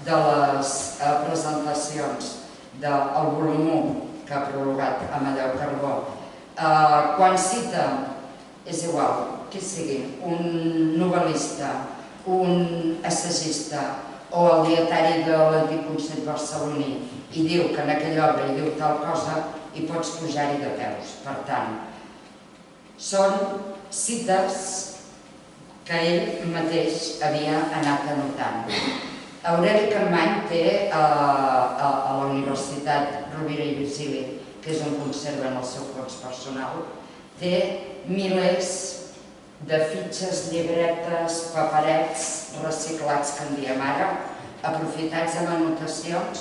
de les presentacions del volum 1 que ha prologat Amadeu Carbó, quan cita, és igual, qui sigui, un novel·lista, un assagista o el dietari de l'antic Consell Barceloní i diu que en aquella obra hi diu tal cosa, i pots pujar-hi de peus. Per tant, són cites que ell mateix havia anat anotant. Aureli Capmany té a la Universitat Rovira i Virgili, que és on conserven el seu fons personal, té milers de fitxes, llibretes, paperets reciclats, que en diem ara, aprofitats amb anotacions,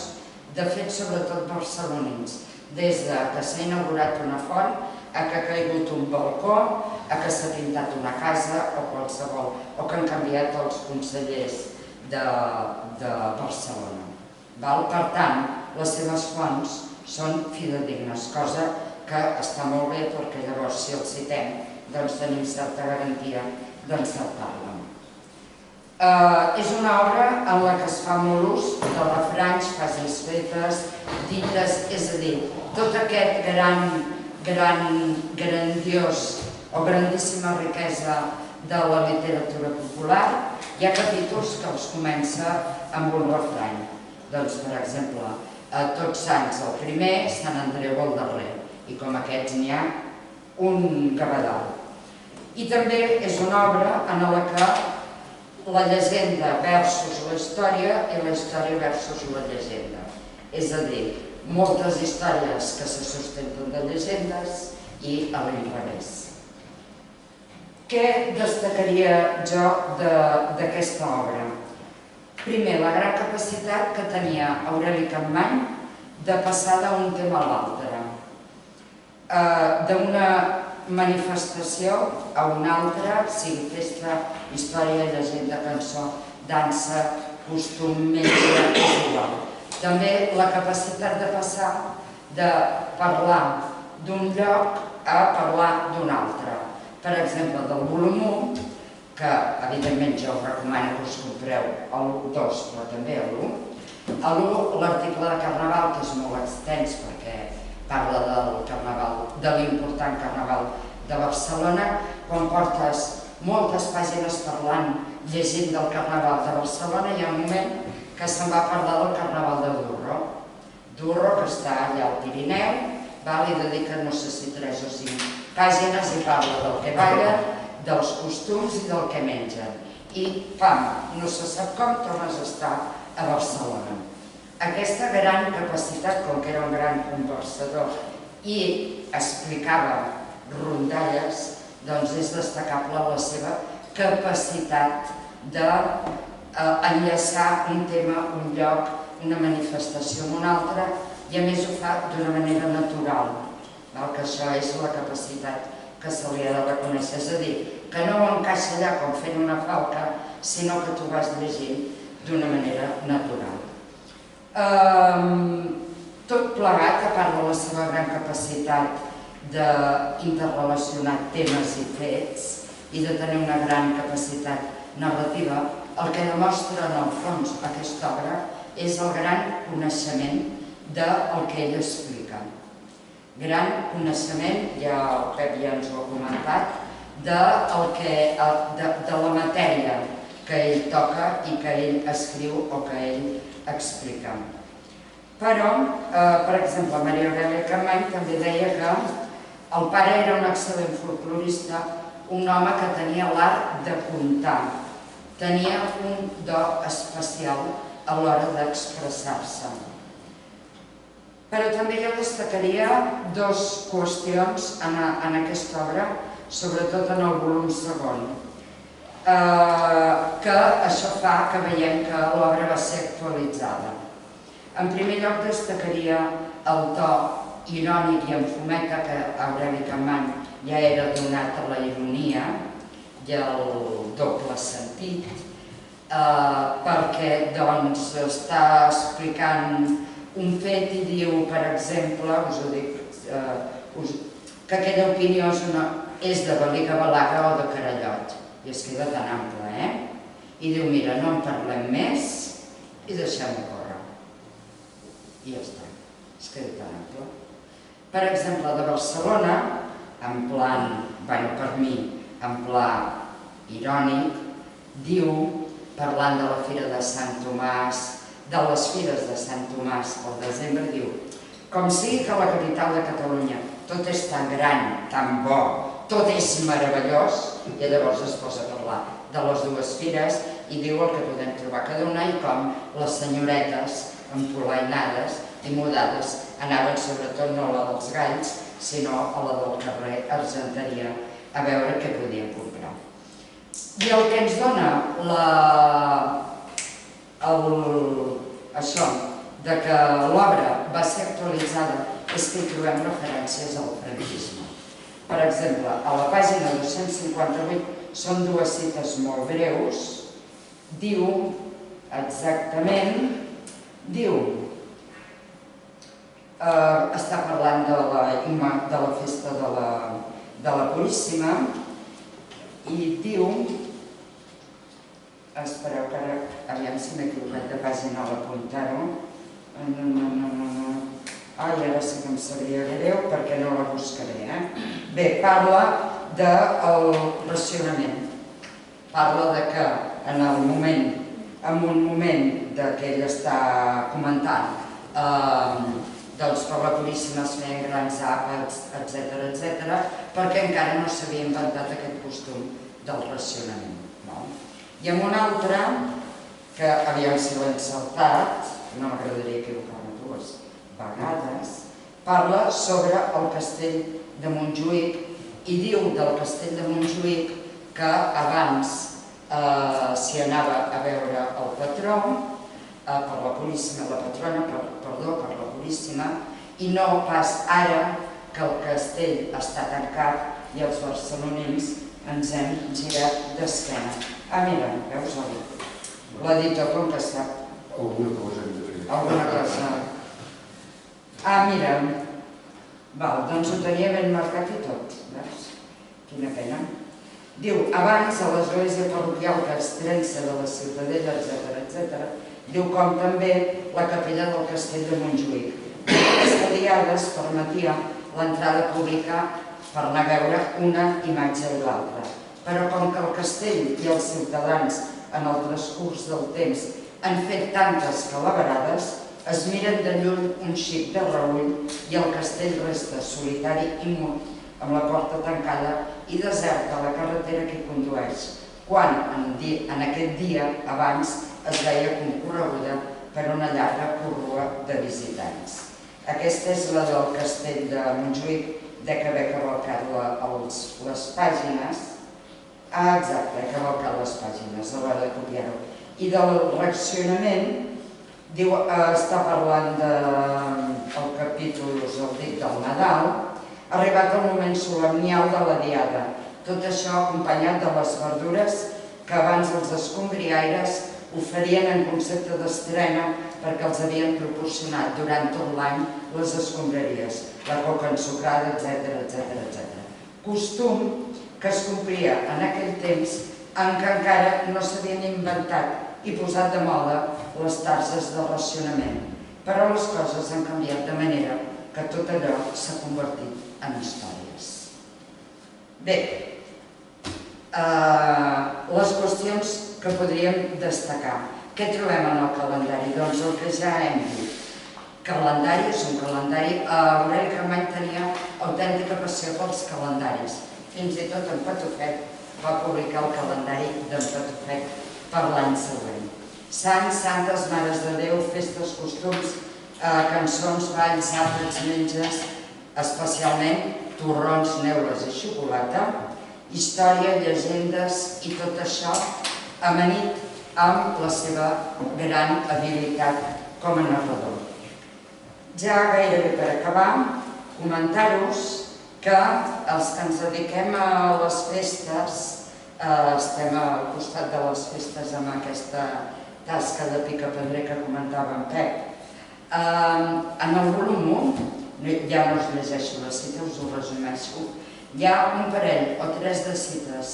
de fet sobretot barcelonins, des que s'ha inaugurat una font, a que ha caigut un balcó, a que s'ha pintat una casa o qualsevol, o que han canviat els consellers de Barcelona. Per tant, les seves fonts són fidedignes, cosa que està molt bé perquè llavors si els citem tenim certa garantia d'encertar-la. És una obra en la que es fa molt ús de refranys, frases fetes, dites, és a dir, tot aquest grandiós o grandíssima riquesa de la literatura popular. Hi ha capítols que els comença amb un refrany. Doncs, per exemple, a Tots Sants el primer, Sant Andreu el darrer, i com aquests n'hi ha un cabedal. I també és una obra en la que la llegenda versus la història i la història versus la llegenda. És a dir, moltes històries que se sustenten de llegendes i a l'inrevés. Què destacaria jo d'aquesta obra? Primer, la gran capacitat que tenia Aureli Capmany de passar d'un tema a l'altre, d'una manifestació a una altra, sigui festa, història, llegenda, cançó, dansa, costum, menja, és igual. També la capacitat de passar de parlar d'un lloc a parlar d'un altre. Per exemple, del volum 1, que evidentment jo us recomano que us compreu el 2, però també l'1. A l'1, l'article de Carnaval, que és molt extens perquè parla del Carnaval, de l'important Carnaval de Barcelona, quan portes moltes pàgines parlant, llegint del Carnaval de Barcelona, hi ha un moment que se'n va parlar del Carnaval de Durro. Durro, que està allà al Pirineu, li dedica no sé si 3 o 5 pàgines i parla del que ballen, dels costums i del que mengen. I, pam, no se sap com tornes a estar a Barcelona. Aquesta gran capacitat, com que era un gran conversador i explicava rondalles, doncs és destacable la seva capacitat d'enllaçar un tema, un lloc, una manifestació amb un altre, i a més ho fa d'una manera natural, que això és la capacitat que se li ha de reconèixer. És a dir, que no ho encaixa allà com fent una falca, sinó que tu vas llegint d'una manera natural. Tot plegat, a part de la seva gran capacitat d'interrelacionar temes i fets i de tenir una gran capacitat narrativa, el que demostra en el fons aquesta obra és el gran coneixement del que ell explica. Gran coneixement, ja el Pep ja ens ho ha comentat, de la matèria que ell toca i que ell escriu o que ell explica. Però, per exemple, Maria Aurèlia Capmany també deia que el pare era un excel·lent folclorista, un home que tenia l'art de contar, tenia un do especial a l'hora d'expressar-se. Però també jo destacaria dues qüestions en aquesta obra, sobretot en el volum segon, que això fa que veiem que l'obra va ser actualitzada. En primer lloc destacaria el to irònic i en fumeta, que Aureli Capmany ja era donat a la ironia i al doble sentit, perquè està explicant un fet i diu, per exemple, us ho dic, que aquella opinió és de Baliga-Balaga o de Carallot, i es queda tan ample, I diu, mira, no en parlem més i deixem-ho córrer. I ja està, es queda tan ample. Per exemple, de Barcelona, en plan, per mi, en pla irònic, diu, parlant de la Fira de Sant Tomàs, de les Fires de Sant Tomàs al desembre, diu, com sigui que la capital de Catalunya tot és tan gran, tan bo, tot és meravellós, i llavors es posa a parlar de les dues fires i diu el que podem trobar cada una i com les senyoretes empolainades i mudades anaven sobretot no a la dels Galls, sinó a la del carrer Argenteria a veure què podien comprar. I el que ens dona això de que l'obra va ser actualitzada és que hi trobem referències al franquisme. Per exemple, a la pàgina 258 són dues cites molt breus. Diu, exactament, està parlant de la festa de la Puríssima i diu, espereu que ara, aviam si m'he equivocat de pàgina a l'apuntar-ho, ai, ara sí que em sabria greu perquè no la buscaré. Bé, parla del racionament, parla de que en un moment que ell està comentant doncs per la Puríssima es feien grans àpats, etc., perquè encara no s'havia inventat aquest costum del racionament. I en una altra, que aviam si l'he saltat, no m'agradaria equivocar-me dues vegades, parla sobre el castell de Montjuïc i diu del castell de Montjuïc que abans s'hi anava a veure el patró, per la Puríssima, la patrona, perdó, per la Puríssima, i no pas ara que el castell està tancat i els barcelonins ens hem girat d'esquena. Mira, veus, l'ha dit tot com que sap. Alguna cosa hem de fer. Alguna cosa. Mira, doncs ho tenia ben marcat i tot, veus? Quina pena. Diu, abans a l'església parroquial castrense de la Ciutadella, etc., diu com també la capella del castell de Montjuïc. Aquesta diada es permetia l'entrada pública per anar a veure una imatge i l'altra. Però com que el castell i els ciutadans en el transcurs del temps han fet tantes calaverades, es miren de lluny un xic de reüll i el castell resta solitari i mut, amb la porta tancada i deserta la carretera que hi condueix, quan en aquest dia abans es veia concorreguda per una llarga corrua de visitants. Aquesta és la del castell de Montjuïc, de que haver cavalcat les pàgines. Exacte, he cavalcat les pàgines a l'hora de copiar-ho. I del reaccionament, està parlant del capítol, us el dic, del Nadal, ha arribat el moment solemnial de la diada. Tot això acompanyat de les verdures que abans els escombriaires oferien en concepte d'estrena perquè els havien proporcionat durant tot l'any les escombraries, la coca ensucrada, etc. Costum que es complia en aquell temps en què encara no s'havien inventat i posat de moda les targes de racionament, però les coses han canviat de manera que tot allò s'ha convertit en històries. Bé, les qüestions que podríem destacar. Què trobem en el calendari? Doncs el que ja hem dit. Calendari és un calendari. Aureli Capmany tenia autèntica passió pels calendaris. Fins i tot en Patufet va publicar el calendari d'en Patufet per l'any següent. Sants, santes, mares de Déu, festes, costums, cançons, balls, àpats, menges, especialment torrons, neules i xocolata, història, llegendes i tot això amanit amb la seva gran habilitat com a narrador. Ja gairebé per acabar, comentar-vos que els que ens dediquem a les festes, estem al costat de les festes amb aquesta tasca de picapedrer que comentava en Pep. En el volum 1, ja no us llegeixo la cita, us ho resumeixo, hi ha un parell o tres de cites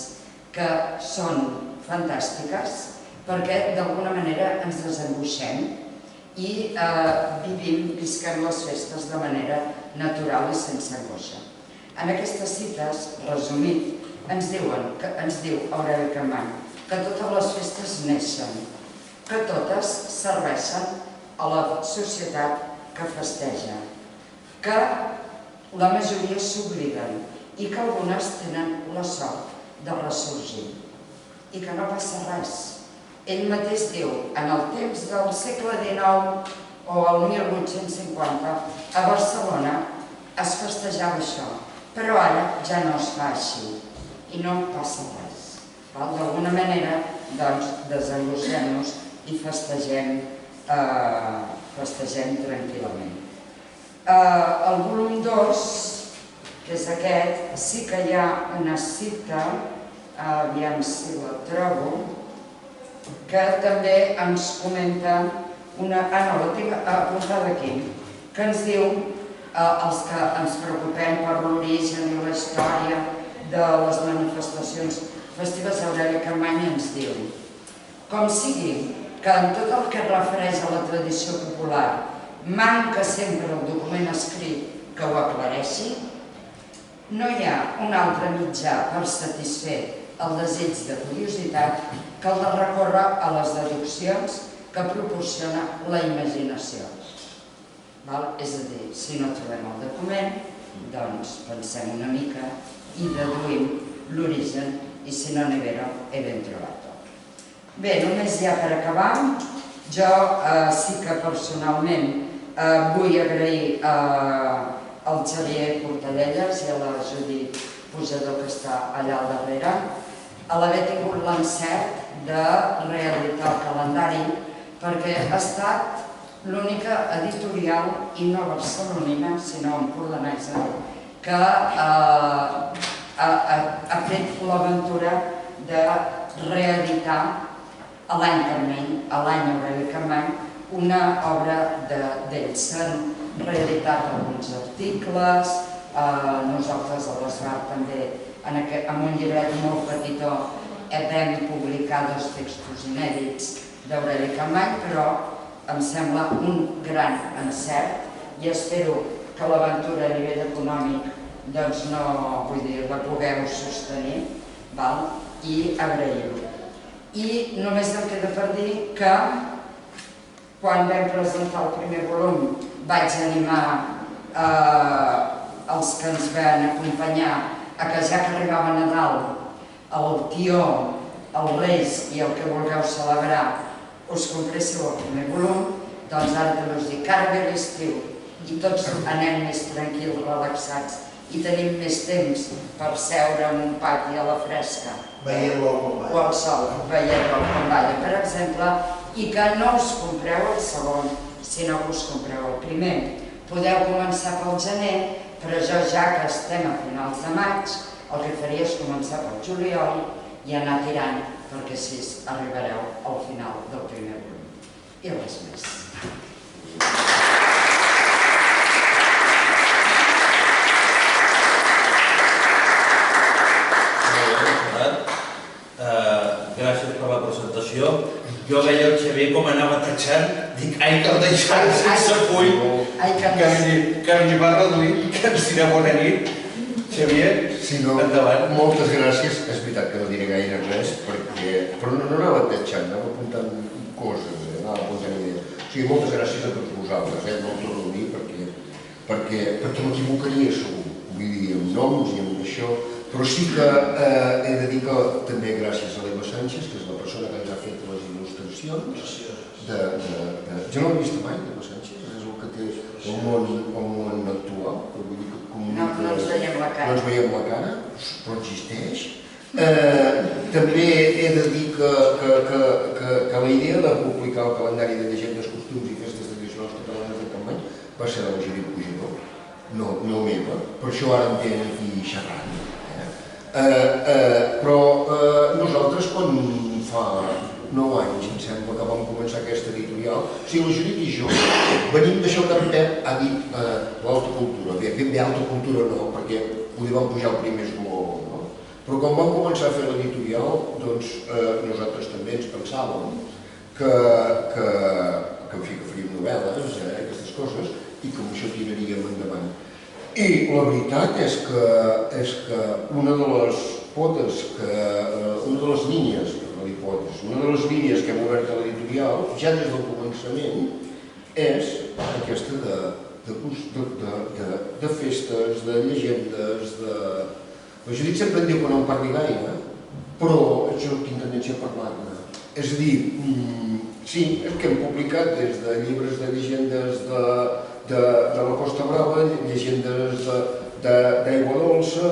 que són fantàstiques perquè d'alguna manera ens desangoixem i visquem les festes de manera natural i sense angoixa. En aquestes cites, resumit, ens diu Aureli Capmany que totes les festes neixen, que totes serveixen a la societat que festeja, que la majoria s'obliden i que algunes tenen la sort de ressorgir i que no passa res. ell mateix diu, en el temps del segle XIX o el 1850, a Barcelona es festejava això, però ara ja no es fa així i no passa res. D'alguna manera, doncs, desengrosem-nos i festegem tranquil·lament. El volum 2, que és aquest, sí que hi ha una cita, aviam si la trobo, que també ens comenta no, la tinc apuntada aquí, que ens diu, els que ens preocupem per l'origen i la història de les manifestacions festives, Aureli Capmany ens diu: com sigui que en tot el que es refereix a la tradició popular manca sempre el document escrit que ho aclareixi, no hi ha un altre mitjà per satisfer el desig de curiositat que el de recórrer a les deduccions que proporciona la imaginació. És a dir, si no trobem el document, doncs pensem una mica i deduïm l'origen, i si no n'hi he ben trobat. Bé, només ja per acabar, jo sí que personalment vull agrair al Xavier Portellelles i a la Judit Pujador, que està allà al darrere, a l'haver tingut l'encert de reeditar el calendari, perquè ha estat l'única editorial, i no barcelonina, sinó empordanesa, que ha fet l'aventura de reeditar l'any Aureli Capmany, una obra d'ells. S'han reeditat alguns articles, nosaltres a l'Esbar també, en un llibret molt petitó, vam publicar 2 textos inèdits d'Aureli Capmany, però em sembla un gran encert i espero que l'aventura a nivell econòmic doncs no, vull dir, la pugueu sostenir i agrair-ho. I només em queda per dir que quan vam presentar el primer volum vaig animar els que ens van acompanyar a que ja que arribava Nadal, el tió, els Reis i el que vulgueu celebrar us compréssiu el primer volum, doncs ara també us dic que ara ve l'estiu i tots anem més tranquils, relaxats i tenim més temps per seure en un pati a la fresca o al sol, veient-lo com balla, per exemple, i que no us compreu el segon, sinó que us compreu el primer. Podeu començar pel gener, però jo, ja que estem a finals de maig, el que faria és començar pel juliol i anar tirant, perquè així arribareu al final del primer volum. I res més. Gràcies per la presentació. Jo veia el Xavier com anava tachant, dic, ai, que el deixant sense full, que li va reduir, que ens dirà bona nit. Xavier, endavant. Moltes gràcies. És veritat que no diré gaire res, però no anava tachant, anava apuntant coses, anava apuntant idees. O sigui, moltes gràcies a tots vosaltres, no ho torno a dir, perquè m'equivocaria segur, vull dir, amb noms i amb això, però sí que he de dir que també gràcies a l'Eva Sánchez, que és la persona que ens ha fet les il·lustracions. Jo no l'he vist mai, l'Eva Sánchez, és el que té el món actual. No ens veiem la cara. No ens veiem la cara, però existeix. També he de dir que la idea de publicar el calendari de llegendes, costums i festes tradicionals catalanes de Capmany va ser de la Judit Pujador, no meva, per això ara em tenen aquí xerrant. Però nosaltres, quan fa 9 anys, em sembla que vam començar aquesta editorial, o sigui, la Judit i jo venim d'això que en Pep ha dit l'alta cultura. Ben bé, alta cultura no, perquè poder vam pujar el primer esgoló, no? Però quan vam començar a fer l'editorial, doncs nosaltres també ens pensàvem que faríem novel·les, aquestes coses, i que amb això tiraríem endavant. I la veritat és que una de les potes, una de les línies, una de les línies que hem obert a l'editorial, ja des del començament, és aquesta de festes, de llegendes, La Judit sempre em diu que no en parli gaire, però jo tinc tendència a parlar-ne. És a dir, sí, és que hem publicat des de llibres de llegendes de la Costa Brava, llegendes d'Aigua Dolça,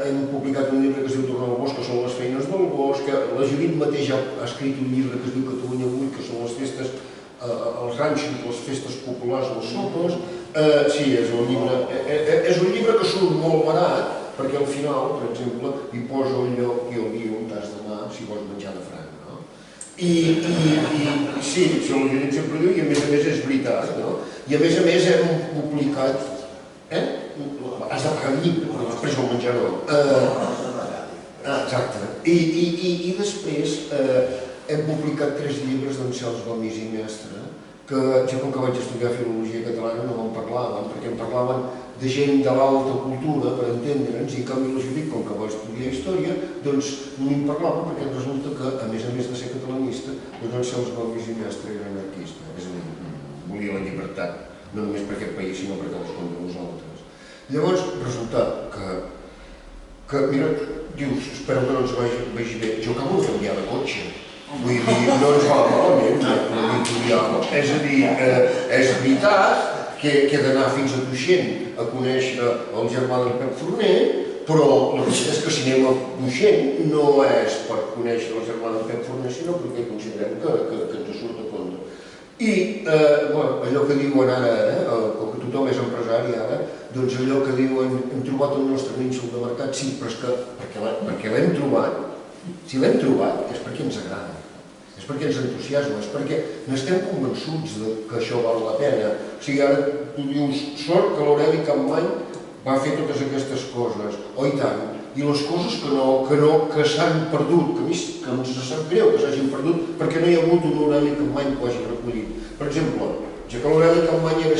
hem publicat un llibre que es diu Tornar al bosc, que són les feines del bosc, la Judit mateix ha escrit un llibre que es diu Catalunya avui, que són les festes, els ranxos, les festes populars, els sopes. Sí, és un llibre que surt molt barat, perquè al final, per exemple, hi posa el lloc i el dia on t'has d'anar si vols menjar de franc. I sí, la Judit sempre diu, i a més és veritat, no? I a més hem publicat... Has de pagar el llibre, però després el menjador. Exacte. I després hem publicat 3 llibres d'Anselm Gomis i Mestre, que jo com que vaig estudiar filologia catalana no me'n parlaven, perquè em parlaven de gent de l'alta cultura, per entendre'ns, i en canvi la Judit, com que va estudiar història, doncs no me'n parlava, perquè resulta que, a més de ser catalanista, doncs Anselm Gomis i Mestre era anarquista, és a dir, volia la llibertat, no només per aquest país, sinó per cadascun de nosaltres. Llavors, resulta que mira, dius, espero que no ens vagi bé, jo acabo de canviar de cotxe. Vull dir, no ens va malament, l'editorial. És a dir, és veritat que he d'anar fins a Tuixent a conèixer el germà del Pep Forner, però la veritat és que si anem a Tuixent no és per conèixer el germà del Pep Forner, sinó perquè considerem que ens surt a compte. I allò que diuen ara, com que tothom és empresari ara, doncs allò que diuen hem trobat el nostre nínxol de mercat, sí, però és que perquè l'hem trobat, si l'hem trobat és perquè ens agrada, és perquè ens entusiasma, és perquè n'estem convençuts que això val la pena. O sigui, ara tu dius, sort que l'Aureli Capmany va fer totes aquestes coses, oh i tant, i les coses que s'han perdut, que a mi ens sap greu que s'hagin perdut perquè no hi ha hagut un Aureli Capmany que ho hagi recollit. Per exemple, ja que l'Aureli Capmany era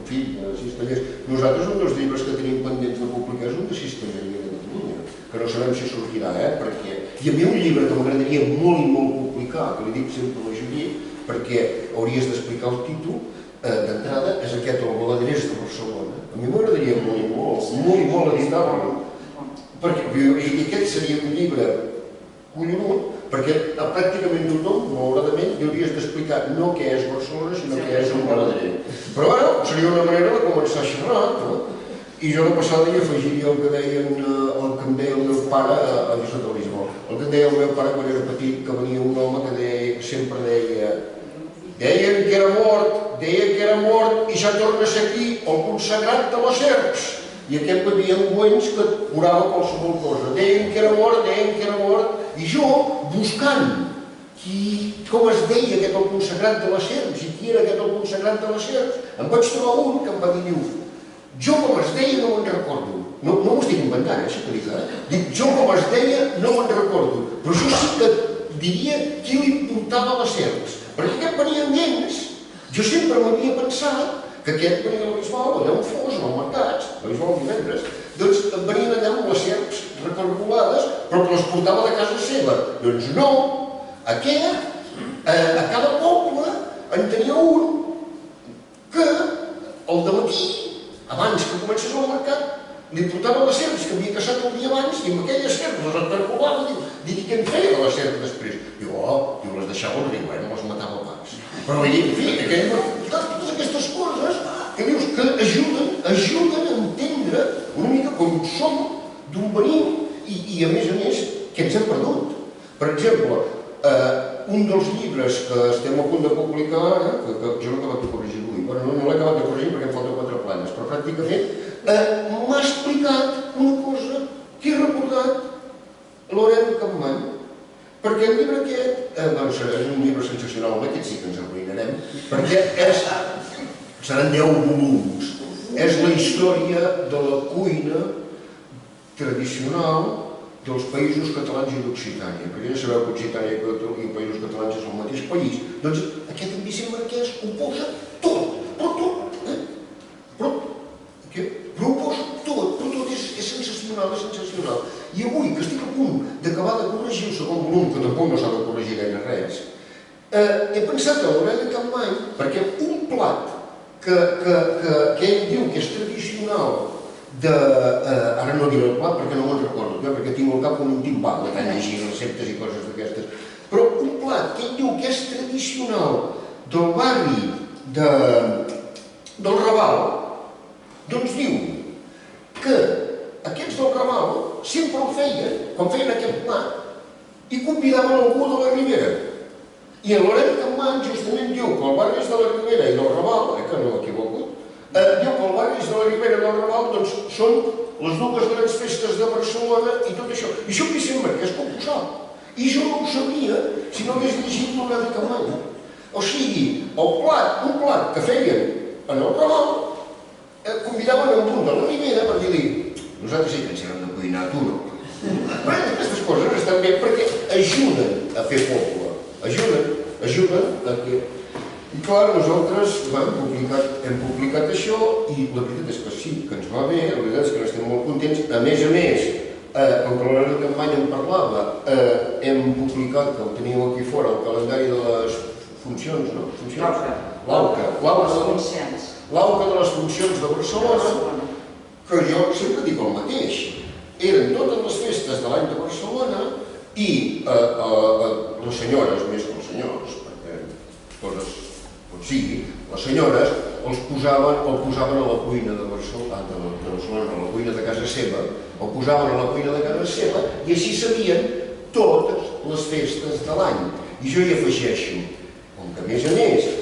fill de cistellers, nosaltres un dels llibres que tenim pendents de publicar és un de cistelleria de Catalunya, que no sabem si sortirà, perquè hi havia un llibre que m'agradaria molt i molt publicar, que li dic sempre a la Judit, perquè hauries d'explicar el títol, d'entrada és aquest, el Baladrers de Barcelona. A mi m'agradaria molt i molt editar-lo. I aquest seria un llibre collonut, perquè pràcticament tothom, malauradament, li hauries d'explicar no què és Barcelona, sinó què és un baladrer. Però ara seria una manera de començar a xerrar, no? I jo de passada hi afegiria el que em deia el meu pare, a Josep de Lisboa, el que em deia el meu pare quan era petit, que venia un home que sempre deien que era mort i ja torna a ser aquí el consagrat de les serps. I aquest bevia engüents que curava qualsevol cosa. Deien que era mort, i jo, buscant com es deia aquest el consagrat de les serps i qui era aquest el consagrat de les serps, em vaig trobar un que em va dir, jo com es deia no me'n recordo. No m'ho estic inventant, això que dic ara. Dic, jo com es deia no me'n recordo, però jo sí que diria qui li portava les serps, perquè aquest venia amb ells. Jo sempre m'havia pensat que aquest venia a la Bisbal, allà on fos, als mercats, a la Bisbal divendres, doncs venien allà amb les serps recargolades, però que les portava de casa seva. Doncs no, aquest, a cada poble, en tenia un que al dematí, abans que comencés al mercat, li portava les serps que havia caçat el dia abans i amb aquelles serps les recargolava, dic, què en feia de les serps després? Diu, les deixava al riu, no les matava pas. Però en fi, totes aquestes coses que dius que ajuden a entendre una mica com som, d'on venim i a més, què ens hem perdut. Per exemple, un dels llibres que estem a punt de publicar ara, que jo no he acabat de corregir avui, no l'he acabat de corregir perquè em falten 4 planes, però pràcticament m'ha explicat una cosa que he recordat l'Aureli Capmany, perquè el llibre aquest, és un llibre sensacional, aquest sí que ens arruïnarem, perquè seran 10 volums, és la història de la cuina tradicional dels països catalans i d'Occitània, perquè ja sabeu que Occitània i Països Catalans és el mateix país. Doncs aquest en Vicent Marquès ho posa tot, però ho posa tot, és sensacional, I avui, que estic a punt d'acabar de corregir el segon volum, que tampoc no s'ha de corregir gaire res, he pensat a l'Aureli Capmany, perquè un plat que ell diu que és tradicional, ara no diré el plat perquè no me'n recordo, perquè tinc al cap un timbal de tant llegir receptes i coses d'aquestes, però plat que ell diu que és tradicional del barri del Raval, doncs diu que aquests del Raval sempre ho feien, quan feien aquest plat, i convidaven algú de la Ribera. I en l'Horari Campmany justament diu que el barri de la Ribera i del Raval, que no m'equivoco, diu que el barri de la Ribera i del Raval doncs, són les dues grans festes de Barcelona i tot això. I això Vicent Marquès que ho posava. I jo no ho sabia si no hagués llegit l'Horari Campmany. O sigui, un plat que feien en el Raval, convidaven a un de la Ribera per dir-li nosaltres sí que ens hem de cuinar, tu no. Bé, aquestes coses estan bé perquè ajuden a fer poble, ajuden a que... I clar, nosaltres hem publicat això i la veritat és que sí, que ens va bé, la veritat és que n'estem molt contents. A més, com que l'Horari Campmany en parlava, hem publicat, que ho teniu aquí fora, el calendari de les funcions, no? L'auca de les funcions de Barcelona, que jo sempre dic el mateix. Eren totes les festes de l'any de Barcelona i les senyores, més que els senyors, perquè totes, com sigui, les senyores el posaven a la cuina de Barcelona, a la cuina de casa seva, el posaven a la cuina de casa seva i així sabien totes les festes de l'any. I jo hi afegeixo, com que a més,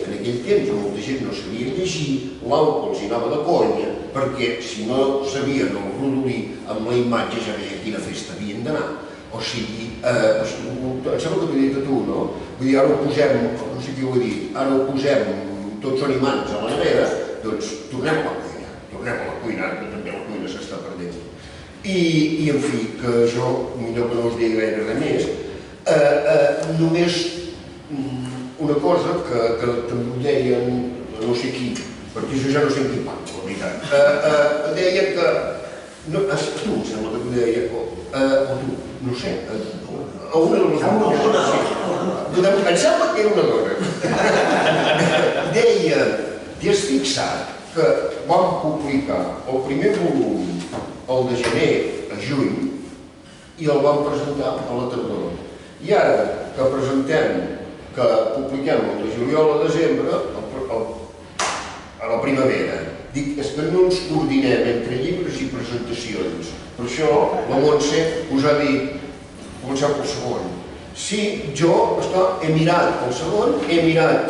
en aquell temps molta gent no sabia llegir, l'auca els anava de conya, perquè si no sabien el rodolí amb la imatge ja veien quina festa havien d'anar. O sigui, em sembla que t'ho he dit a tu, no? Vull dir, ara ho posem, no sé qui ho ha dit, ara ho posem, tots són imants a la nevera, doncs tornem a la cuina, que també la cuina s'està perdent. I, en fi, que jo, millor que no us digui gaire res més, només una cosa que també deien, no sé qui, perquè jo ja no sé en quin parlo, la veritat. Deia que... Tu, em sembla que tu deia, o tu, no sé, a una de les dones. Em sembla que era una dona. Deia, t'has fixat que vam publicar el primer volum el de gener a juny i el vam presentar a la tardor. I ara que publiquem el de juliol a desembre, a la primavera. Dic, és que no ens coordinem entre llibres i presentacions. Per això la Montse us ha dit, començar pel segon. Sí, jo he mirat el segon, he mirat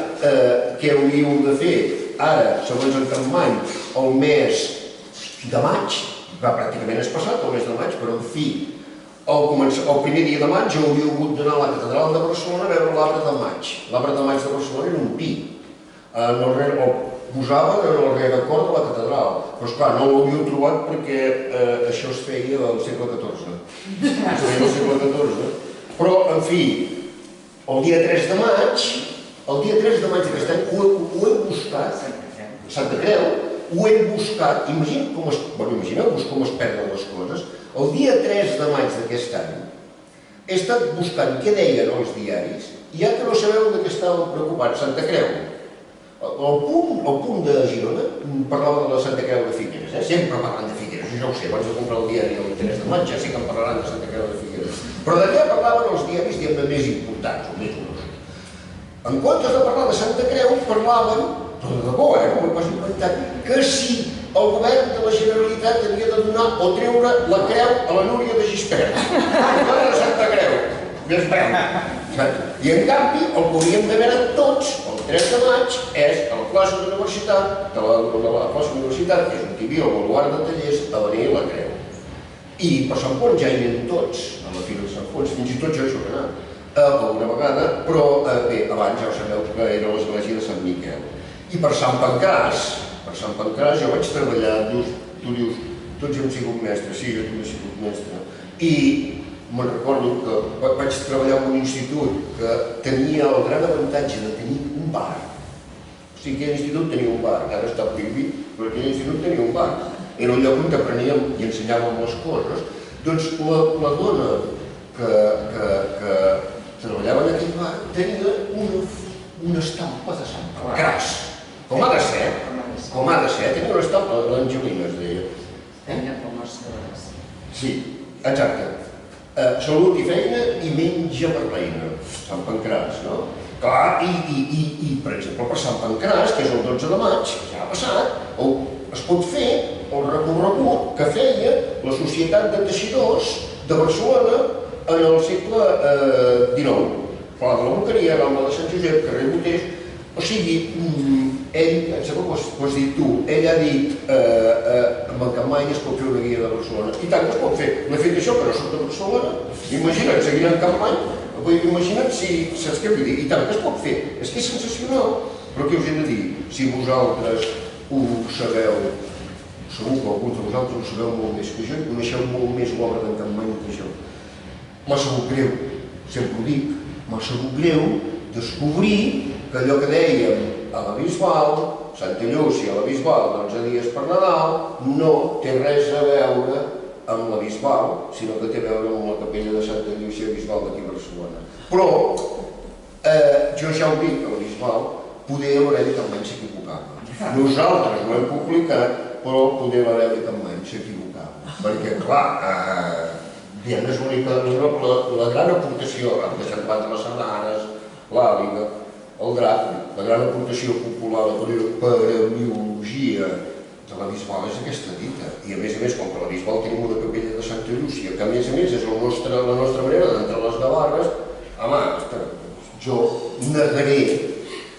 què hauríeu de fer ara, segons en Campmany, el mes de maig, va pràcticament és passat, el mes de maig, però en fi, el primer dia de maig hauríeu hagut d'anar a la catedral de Barcelona a veure l'arbre de maig. L'arbre de maig de Barcelona era un pi. Posaven en el rerecord de la catedral, però esclar, no l'hauríeu trobat perquè això es feia al segle XIV. Es feia al segle XIV. Però, en fi, el dia 3 de maig d'aquest any ho hem buscat, Santa Creu, ho hem buscat, imagineu-vos com es perden les coses, el dia 3 de maig d'aquest any he estat buscant què deien els diaris i ja que no sabeu de què estàvem preocupats, Santa Creu. El punt de Girona parlava de la Santa Creu de Figueres, sempre parlant de Figueres, jo ja ho sé, abans de comprar el diari el 3 de maig ja sé que em parlaran de Santa Creu de Figueres. Però de què parlaven els diaris més importants o més grosos? En comptes de parlar de Santa Creu, parlaven, però de debò, no m'ho he pas inventat, que si el govern de la Generalitat havia de donar o treure la creu a la Núria de Gispert. La de Santa Creu. Més veu. I en canvi, el que hauríem de veure tots, el 3 de maig, és a la plaça d'Universitat, que és on hi havia el baluard de Tallers, a venir la creu. I per Sant Pons ja hi anem tots, a la Fira de Sant Pons, fins i tot jo hi soc anat alguna vegada, però bé, abans ja ho sabeu que era l'església de Sant Miquel. I per Sant Pancràs jo vaig treballar, tu dius, tots hem sigut mestres, sí, jo també he sigut mestre, i me'n recordo que vaig treballar en un institut que tenia el gran avantatge de tenir un bar. O sigui, aquell institut tenia un bar, ara està prohibit, però aquell institut tenia un bar. Era un lloc on apreníem i ensenyàvem les coses. Doncs la dona que treballava en aquell bar tenia una estampa de Sant Pancràs. Com ha de ser, tenia una estampa, l'Angelina es deia. Tenia com les dones. Sí, exacte. Salut i feina i menja per l'eina. Sant Pancràs, no? Clar, i per exemple per Sant Pancràs, que és el 12 de maig, ja ha passat, es pot fer el recorregut que feia la Societat de Teixidors de Barcelona en el segle XIX. Pla de la Boqueria, Rambla de Sant Josep, carrer Boters. O sigui, ell, em sembla que ho has dit tu, ell ha dit amb el Capmany es pot fer una guia de Barcelona. I tant que es pot fer. L'he fet això, que no soc de Barcelona. Imagina't, seguint en Capmany, imagina't si saps què vull dir. I tant que es pot fer. És que és sensacional. Però què us he de dir? Si vosaltres ho sabeu, segur que alguns de vosaltres ho sabeu molt més que jo i coneixeu molt més l'obra d'en Capmany que jo. M'ha sabut greu, sempre ho dic, m'ha sabut greu descobrir que allò que dèiem a la Bisbal, Santa Llúcia a la Bisbal, 11 dies per Nadal, no té res a veure amb la Bisbal, sinó que té a veure amb la capella de Santa Llúcia Bisbal d'aquí a Barcelona. Però jo ja ho dic, a la Bisbal, poder l'Aureli Capmany s'equivocava. Nosaltres ho hem publicat, però poder l'Aureli Capmany s'equivocava. Perquè, clar, diguem, és la gran aportació, han deixat banda les sardanes, l'àliga, el drac, la gran aportació popular a la paleologia de la Bisbal és aquesta dita. I a més, com que a la Bisbal tenim una capella de Santa Llúcia, que a més és la nostra manera d'entrar a les Gavarres, home, jo negaré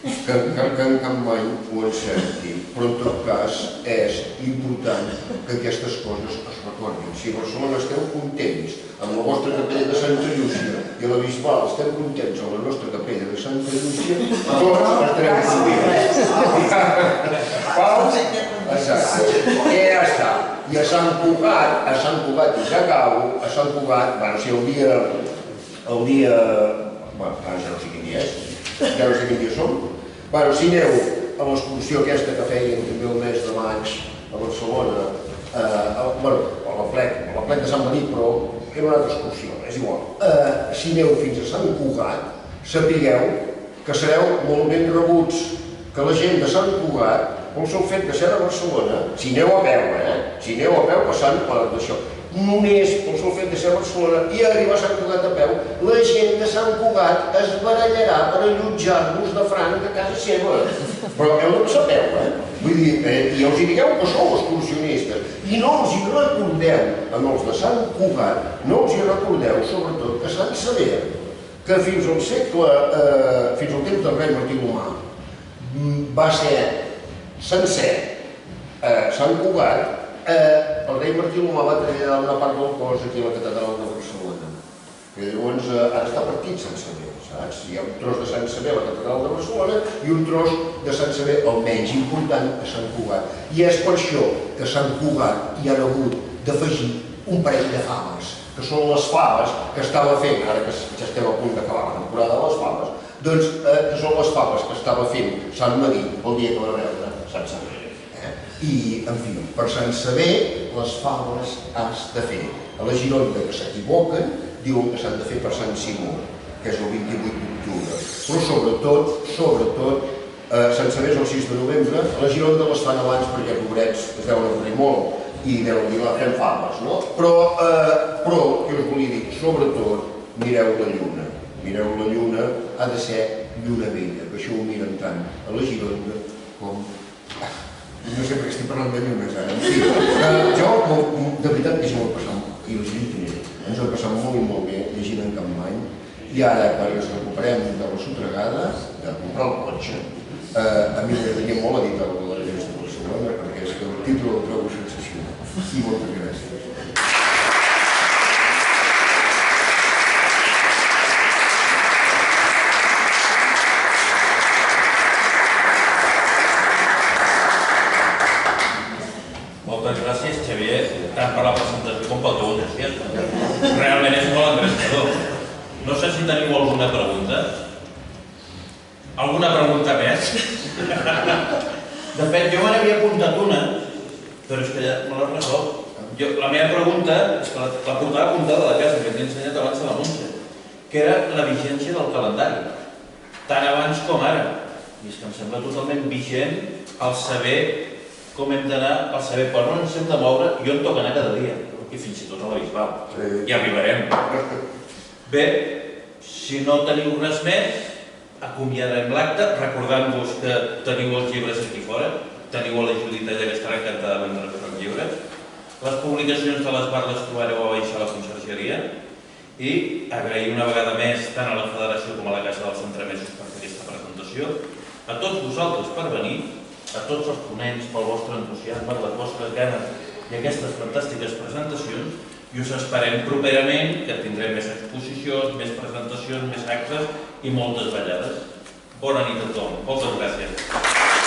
que en Capmany ho encerti, però en tot cas és important que aquestes coses es recordin. Si a Barcelona esteu contents amb la vostra capella de Santa Llúcia i a la Bisbal estem contents amb la nostra capella de Santa Llúcia, tots estarem contents. Exacte. I ja està. I a Sant Cugat, i ja acabo, a Sant Cugat, bueno, si el dia, bueno, ara ja no sé quin dia és, ja no sé quin dia som, bueno, si aneu a l'excursió aquesta que feien també el mes de maig a Barcelona, bueno, a la plec de Sant Benet, però era una altra excursió, és igual. Si aneu fins a Sant Cugat, sapigueu que sereu molt ben rebuts, que la gent de Sant Cugat, pel seu fet de ser a Barcelona, si aneu a peu passant per d'això, només pel seu fet de ser a Barcelona i arribar a Sant Cugat a peu, la gent de Sant Cugat es barallarà per allotjar-vos de franc a casa seva. Però heu de passar a peu, Vull dir, i els hi digueu que sou excursionistes. I no els hi recordeu, amb els de Sant Cugat, no els hi recordeu, sobretot, que Sant Sever, que fins al temps del rei Martí l'Humà, va ser sencer Sant Cugat. El rei Martí l'Humà va traslladar una part del cos aquí a la catedral de Barcelona. I llavors ara està partit Sant Sever, saps? Hi ha un tros de Sant Sever a la catedral de Barcelona i un tros de Sant Sever, el menys important, a Sant Cugat. I és per això que a Sant Cugat hi han hagut d'afegir un parell de faves, que són les faves que estava fent, ara que ja estem a punt d'acabar la temporada de les faves, doncs que són les faves que estava fent Sant Medir el dia que va veure Sant Sever. I, en fi, per Sant Sever, les faves has de fer. A la Gironda, que s'equivoquen, diuen que s'han de fer per Sant Simó, que és el 28 d'octubre. Però sobretot, Sant Sever és el 6 de novembre, a la Gironda les fan abans perquè pobrets es deuen avorrir molt i deuen dir, fem faves, no? Però, què us volia dir? Sobretot, mireu la lluna. Mireu la lluna, ha de ser lluna vella, que això ho miren tant a la Gironda com... No sé per què estic parlant de llunes ara. Jo, de veritat, que s'ho he passat, i us dic que ens ho he passat molt bé llegint en Capmany, i ara, quan ens recuperem de la sotregada, de comprar el cotxe, a mi m'agradaria molt editar el de la revista de Barcelona, perquè és que el títol el trobo sensacional. I moltes gràcies. Moltes gràcies, Xavier, tant per la presentació com pel teu entusiasme. Realment és molt engrescador. No sé si teniu alguna pregunta. Alguna pregunta més? De fet, jo me n'havia apuntat una, però és que ja me l'he resolt. La meva pregunta és que la portava apuntada a la casa, que t'he ensenyat abans a la Montse, que era la vigència del calendari, tant abans com ara. I és que em sembla totalment vigent el saber com hem d'anar, el saber per on ens hem de moure i on toca anar cada dia. i fins i tot a la Bisbal. Ja arribarem. Bé, si no teniu res més, acomiadarem l'acte, recordant-vos que teniu els llibres aquí fora, teniu a la Judit allà que estarà encantada de vendre els llibres. Les publicacions de l'Esbar les trobareu a baix a la consergeria i agrair una vegada més tant a la Federació com a la Casa dels Entremesos per fer aquesta presentació, a tots vosaltres per venir, a tots els ponents pel vostre entusiasme, les vostres ganes i aquestes fantàstiques presentacions, i us esperem properament, que tindrem més exposicions, més presentacions, més actes i moltes ballades. Bona nit a tothom. Moltes gràcies.